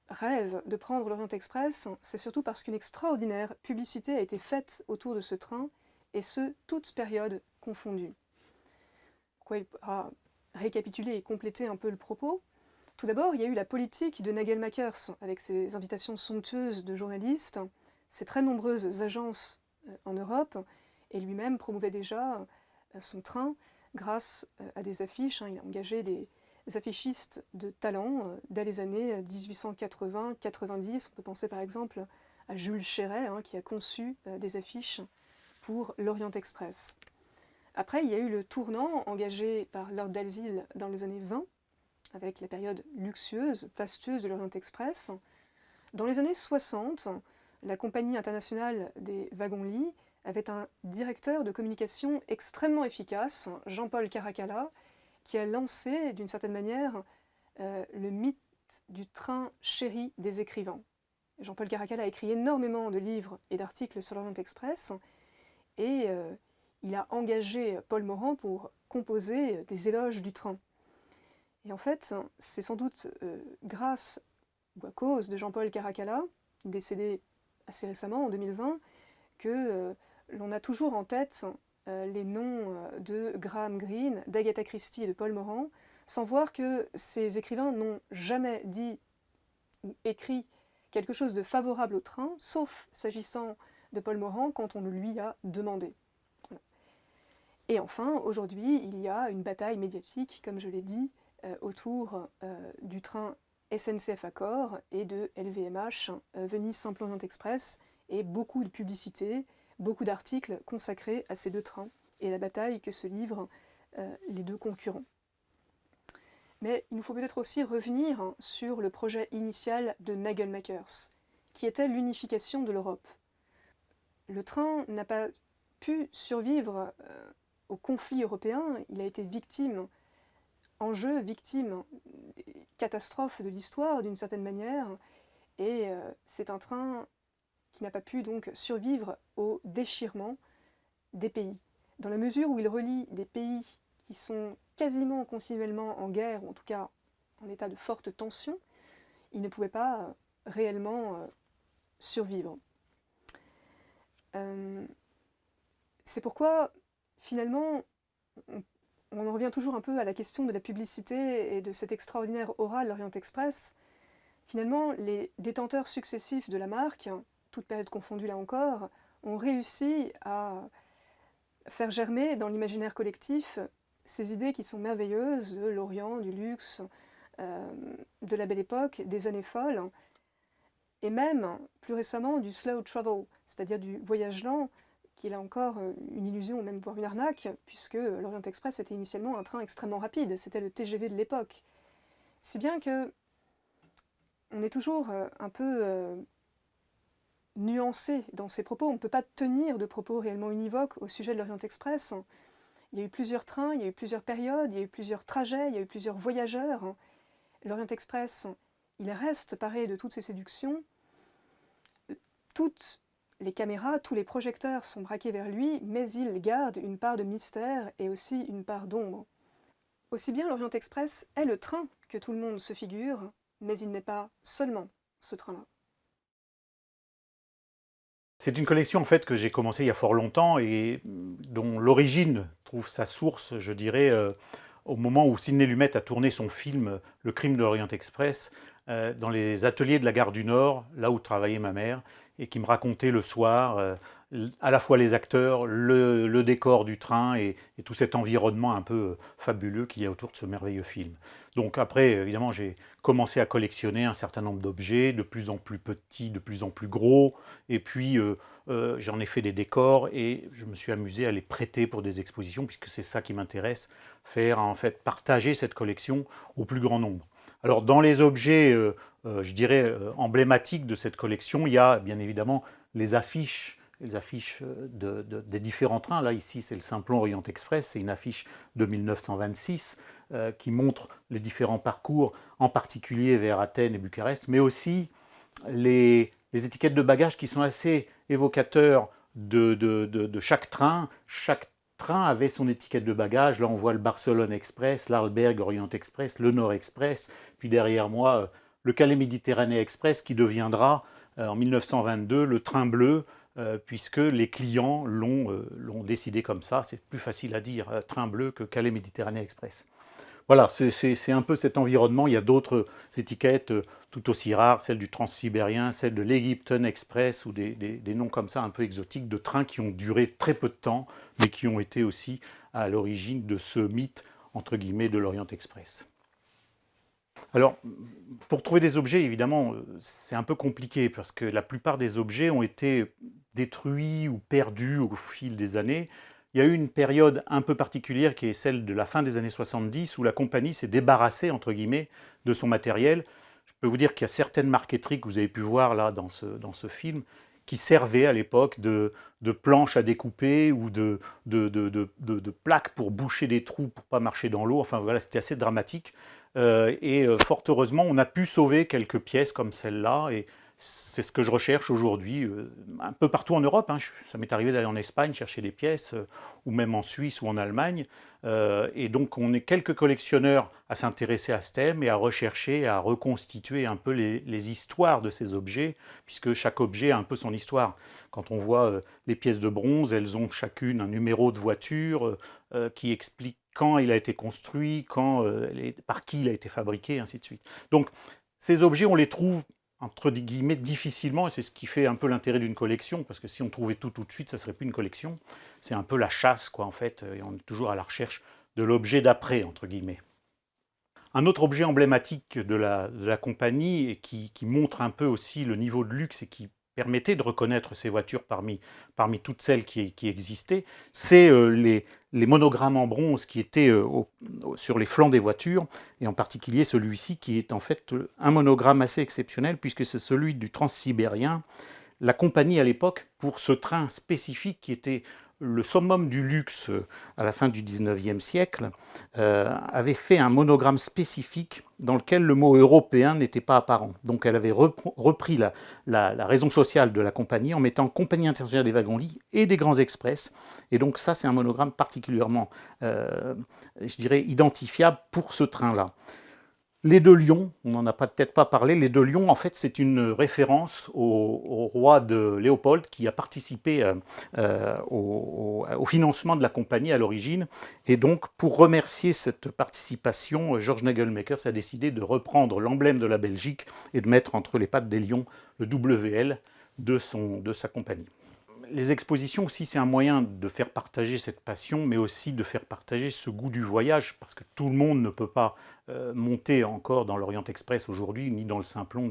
rêve de prendre l'Orient Express, c'est surtout parce qu'une extraordinaire publicité a été faite autour de ce train, et ce, toutes périodes confondues. Pourquoi il faudra récapituler et compléter un peu le propos. Tout d'abord, il y a eu la politique de Nagel Makers, avec ses invitations somptueuses de journalistes, ses très nombreuses agences en Europe, et lui-même promouvait déjà son train grâce à des affiches. Il a engagé des affichistes de talent dès les années 1880-90. On peut penser par exemple à Jules Chéret, qui a conçu des affiches pour l'Orient Express. Après, il y a eu le tournant engagé par Lord Dalziel dans les années 20, avec la période luxueuse, fastueuse de l'Orient Express. Dans les années 60, la compagnie internationale des wagons-lits avait un directeur de communication extrêmement efficace, Jean-Paul Caracalla, qui a lancé, d'une certaine manière, le mythe du train chéri des écrivains. Jean-Paul Caracalla a écrit énormément de livres et d'articles sur l'Orient Express, et il a engagé Paul Morand pour composer des éloges du train. Et en fait, c'est sans doute grâce ou à cause de Jean-Paul Caracalla, décédé assez récemment, en 2020, que l'on a toujours en tête les noms de Graham Greene, d'Agatha Christie et de Paul Morand, sans voir que ces écrivains n'ont jamais dit ou écrit quelque chose de favorable au train, sauf s'agissant de Paul Morand quand on le lui a demandé. Voilà. Et enfin, aujourd'hui, il y a une bataille médiatique, comme je l'ai dit, autour du train SNCF Accor et de LVMH, Venise Simplon Express, et beaucoup de publicités, beaucoup d'articles consacrés à ces deux trains et à la bataille que se livrent les deux concurrents. Mais il nous faut peut-être aussi revenir sur le projet initial de Nagel Makers, qui était l'unification de l'Europe. Le train n'a pas pu survivre au conflit européen, il a été victime des catastrophes de l'histoire d'une certaine manière, et c'est un train qui n'a pas pu donc survivre au déchirement des pays. Dans la mesure où il relie des pays qui sont quasiment continuellement en guerre, ou en tout cas en état de forte tension, il ne pouvait pas réellement survivre. C'est pourquoi, finalement, on en revient toujours un peu à la question de la publicité et de cet extraordinaire aura de l'Orient Express. Finalement, les détenteurs successifs de la marque, toutes périodes confondues là encore, ont réussi à faire germer dans l'imaginaire collectif ces idées qui sont merveilleuses de l'Orient, du luxe, de la belle époque, des années folles, et même, plus récemment, du slow travel, c'est-à-dire du voyage lent, qui est là encore une illusion, même voire une arnaque, puisque l'Orient Express était initialement un train extrêmement rapide, c'était le TGV de l'époque. Si bien que on est toujours un peu nuancé dans ses propos, on ne peut pas tenir de propos réellement univoques au sujet de l'Orient Express. Il y a eu plusieurs trains, il y a eu plusieurs périodes, il y a eu plusieurs trajets, il y a eu plusieurs voyageurs. L'Orient Express, il reste paré de toutes ces séductions. Toutes les caméras, tous les projecteurs sont braqués vers lui, mais il garde une part de mystère et aussi une part d'ombre. Aussi bien l'Orient Express est le train que tout le monde se figure, mais il n'est pas seulement ce train-là. C'est une collection en fait que j'ai commencé il y a fort longtemps et dont l'origine trouve sa source, je dirais, au moment où Sidney Lumet a tourné son film Le crime de l'Orient Express dans les ateliers de la gare du Nord, là où travaillait ma mère, et qui me racontait le soir à la fois les acteurs, le décor du train et tout cet environnement un peu fabuleux qu'il y a autour de ce merveilleux film. Donc après, évidemment, j'ai commencé à collectionner un certain nombre d'objets, de plus en plus petits, de plus en plus gros, et puis j'en ai fait des décors et je me suis amusé à les prêter pour des expositions, puisque c'est ça qui m'intéresse, faire en fait partager cette collection au plus grand nombre. Alors dans les objets, je dirais, emblématiques de cette collection, il y a bien évidemment les affiches les affiches des différents trains. Là, ici, c'est le Simplon Orient Express, c'est une affiche de 1926 qui montre les différents parcours, en particulier vers Athènes et Bucarest, mais aussi les étiquettes de bagages qui sont assez évocateurs de chaque train. Chaque train avait son étiquette de bagages. Là, on voit le Barcelone Express, l'Arlberg Orient Express, le Nord Express, puis derrière moi, le Calais Méditerranée Express qui deviendra en 1922 le train bleu, puisque les clients l'ont décidé comme ça. C'est plus facile à dire train bleu que Calais Méditerranée Express. Voilà, c'est un peu cet environnement. Il y a d'autres étiquettes tout aussi rares, celle du Transsibérien, celle de l'Egypton Express, ou des noms comme ça un peu exotiques, de trains qui ont duré très peu de temps, mais qui ont été aussi à l'origine de ce mythe, entre guillemets, de l'Orient Express. Alors, pour trouver des objets, évidemment, c'est un peu compliqué, parce que la plupart des objets ont été détruits ou perdus au fil des années. Il y a eu une période un peu particulière qui est celle de la fin des années 70 où la compagnie s'est débarrassée, entre guillemets, de son matériel. Je peux vous dire qu'il y a certaines marqueteries que vous avez pu voir là dans ce film qui servaient à l'époque de planches à découper ou de plaques pour boucher des trous pour ne pas marcher dans l'eau. Enfin voilà, c'était assez dramatique. Fort heureusement, on a pu sauver quelques pièces comme celle-là. Et c'est ce que je recherche aujourd'hui, un peu partout en Europe. Ça m'est arrivé d'aller en Espagne chercher des pièces, ou même en Suisse ou en Allemagne. Et donc, on est quelques collectionneurs à s'intéresser à ce thème et à rechercher, à reconstituer un peu les histoires de ces objets, puisque chaque objet a un peu son histoire. Quand on voit les pièces de bronze, elles ont chacune un numéro de voiture qui explique quand il a été construit, par qui il a été fabriqué, et ainsi de suite. Donc, ces objets, on les trouve entre guillemets difficilement, et c'est ce qui fait un peu l'intérêt d'une collection, parce que si on trouvait tout de suite, ça ne serait plus une collection. C'est un peu la chasse, quoi, en fait, et on est toujours à la recherche de l'objet d'après, entre guillemets. Un autre objet emblématique de la compagnie, et qui montre un peu aussi le niveau de luxe et qui permettait de reconnaître ces voitures parmi toutes celles qui existaient, c'est les monogrammes en bronze qui étaient sur les flancs des voitures, et en particulier celui-ci qui est en fait un monogramme assez exceptionnel puisque c'est celui du Transsibérien. La compagnie à l'époque, pour ce train spécifique qui était le summum du luxe à la fin du 19e siècle, avait fait un monogramme spécifique dans lequel le mot européen n'était pas apparent. Donc elle avait repris la raison sociale de la compagnie en mettant Compagnie internationale des wagons-lits et des grands express. Et donc ça, c'est un monogramme particulièrement, je dirais, identifiable pour ce train-là. Les deux lions, on n'en a peut-être pas parlé, les deux lions, en fait, c'est une référence au roi de Léopold qui a participé au financement de la compagnie à l'origine. Et donc, pour remercier cette participation, George Nagelmakers a décidé de reprendre l'emblème de la Belgique et de mettre entre les pattes des lions le WL de sa compagnie. Les expositions aussi, c'est un moyen de faire partager cette passion, mais aussi de faire partager ce goût du voyage, parce que tout le monde ne peut pas monter encore dans l'Orient Express aujourd'hui, ni dans le Simplon,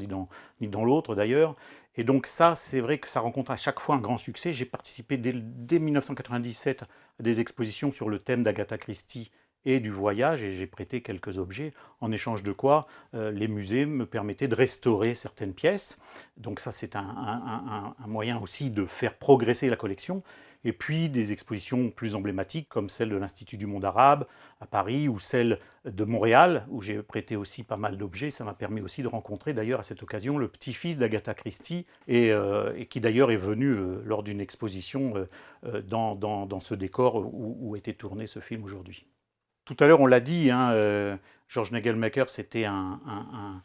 ni dans l'autre d'ailleurs. Et donc ça, c'est vrai que ça rencontre à chaque fois un grand succès. J'ai participé dès 1997 à des expositions sur le thème d'Agatha Christie et du voyage, et j'ai prêté quelques objets, en échange de quoi les musées me permettaient de restaurer certaines pièces. Donc ça, c'est un moyen aussi de faire progresser la collection. Et puis des expositions plus emblématiques, comme celle de l'Institut du monde arabe à Paris, ou celle de Montréal, où j'ai prêté aussi pas mal d'objets. Ça m'a permis aussi de rencontrer d'ailleurs à cette occasion le petit-fils d'Agatha Christie, et qui d'ailleurs est venu lors d'une exposition dans ce décor où était tourné ce film aujourd'hui. Tout à l'heure, on l'a dit, George Nagelmakers c'était un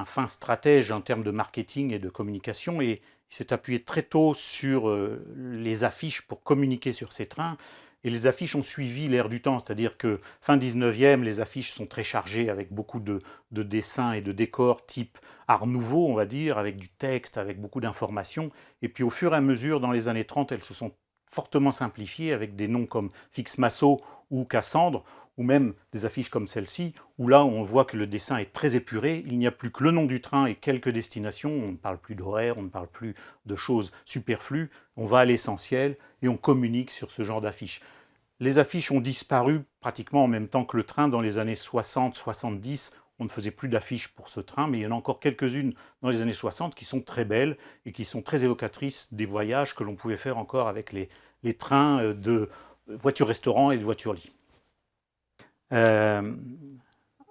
fin stratège en termes de marketing et de communication, et il s'est appuyé très tôt sur les affiches pour communiquer sur ces trains. Et les affiches ont suivi l'ère du temps, c'est-à-dire que fin 19e, les affiches sont très chargées avec beaucoup de dessins et de décors type Art Nouveau, on va dire, avec du texte, avec beaucoup d'informations. Et puis au fur et à mesure, dans les années 30, elles se sont fortement simplifiées avec des noms comme Fix Masso ou Cassandre, ou même des affiches comme celle-ci, où là on voit que le dessin est très épuré, il n'y a plus que le nom du train et quelques destinations, on ne parle plus d'horaire, on ne parle plus de choses superflues, on va à l'essentiel et on communique sur ce genre d'affiches. Les affiches ont disparu pratiquement en même temps que le train dans les années 60-70, on ne faisait plus d'affiches pour ce train, mais il y en a encore quelques-unes dans les années 60 qui sont très belles et qui sont très évocatrices des voyages que l'on pouvait faire encore avec les trains de voitures-restaurants et de voitures-lits.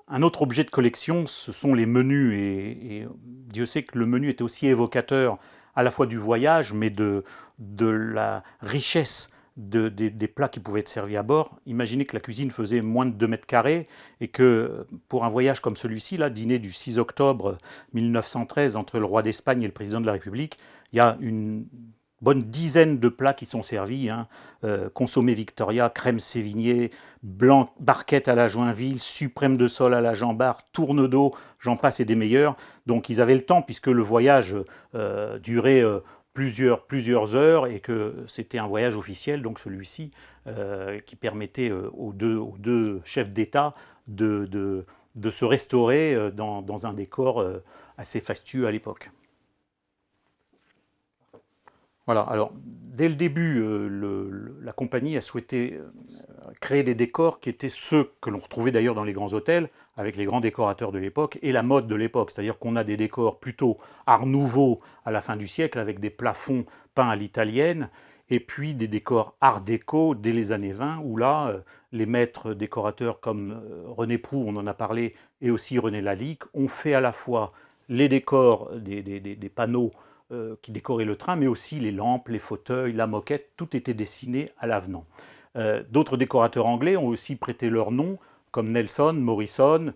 Un autre objet de collection, ce sont les menus, et Dieu sait que le menu est aussi évocateur à la fois du voyage, mais de la richesse des plats qui pouvaient être servis à bord. Imaginez que la cuisine faisait moins de 2 mètres carrés et que pour un voyage comme celui-ci, là, dîner du 6 octobre 1913 entre le roi d'Espagne et le président de la République, il y a une bonne dizaine de plats qui sont servis, hein. Consommé Victoria, crème Sévigné, blanc, barquette à la Joinville, suprême de sol à la Jambard, tourne d'eau, j'en passe et des meilleurs. Donc ils avaient le temps puisque le voyage durait plusieurs heures et que c'était un voyage officiel, donc celui-ci, qui permettait aux deux chefs d'État de se restaurer dans un décor assez fastueux à l'époque. Voilà, alors dès le début, la compagnie a souhaité créer des décors qui étaient ceux que l'on retrouvait d'ailleurs dans les grands hôtels, avec les grands décorateurs de l'époque, et la mode de l'époque, c'est-à-dire qu'on a des décors plutôt art nouveau à la fin du siècle, avec des plafonds peints à l'italienne, et puis des décors art déco dès les années 20, où là, les maîtres décorateurs comme René Proux, on en a parlé, et aussi René Lalique, ont fait à la fois les décors des panneaux qui décoraient le train, mais aussi les lampes, les fauteuils, la moquette, tout était dessiné à l'avenant. D'autres décorateurs anglais ont aussi prêté leur nom, comme Nelson, Morrison,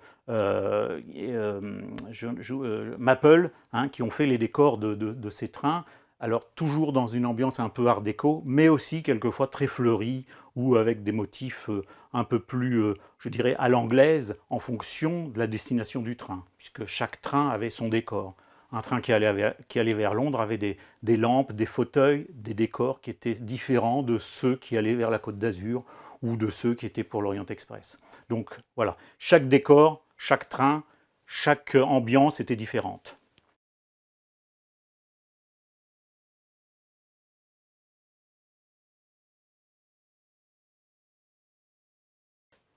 Maple, hein, qui ont fait les décors de ces trains. Alors toujours dans une ambiance un peu art déco, mais aussi quelquefois très fleurie, ou avec des motifs un peu plus, je dirais, à l'anglaise, en fonction de la destination du train, puisque chaque train avait son décor. Un train qui allait vers Londres avait des lampes, des fauteuils, des décors qui étaient différents de ceux qui allaient vers la Côte d'Azur ou de ceux qui étaient pour l'Orient Express. Donc voilà, chaque décor, chaque train, chaque ambiance était différente.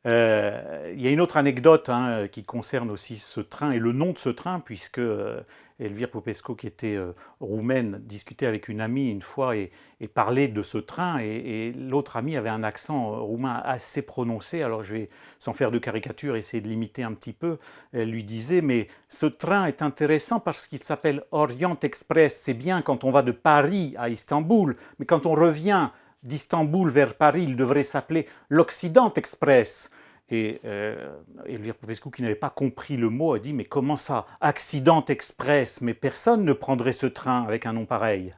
Il y a une autre anecdote hein, qui concerne aussi ce train et le nom de ce train, puisque Elvire Popescu, qui était roumaine, discutait avec une amie une fois et parlait de ce train, et l'autre amie avait un accent roumain assez prononcé, alors je vais, sans faire de caricature, essayer de l'imiter un petit peu. Elle lui disait, mais ce train est intéressant parce qu'il s'appelle Orient Express, c'est bien quand on va de Paris à Istanbul, mais quand on revient d'Istanbul vers Paris, il devrait s'appeler l'Occident Express. Et Elvire Popescu, qui n'avait pas compris le mot, a dit « Mais comment ça, Accident Express? Mais personne ne prendrait ce train avec un nom pareil ».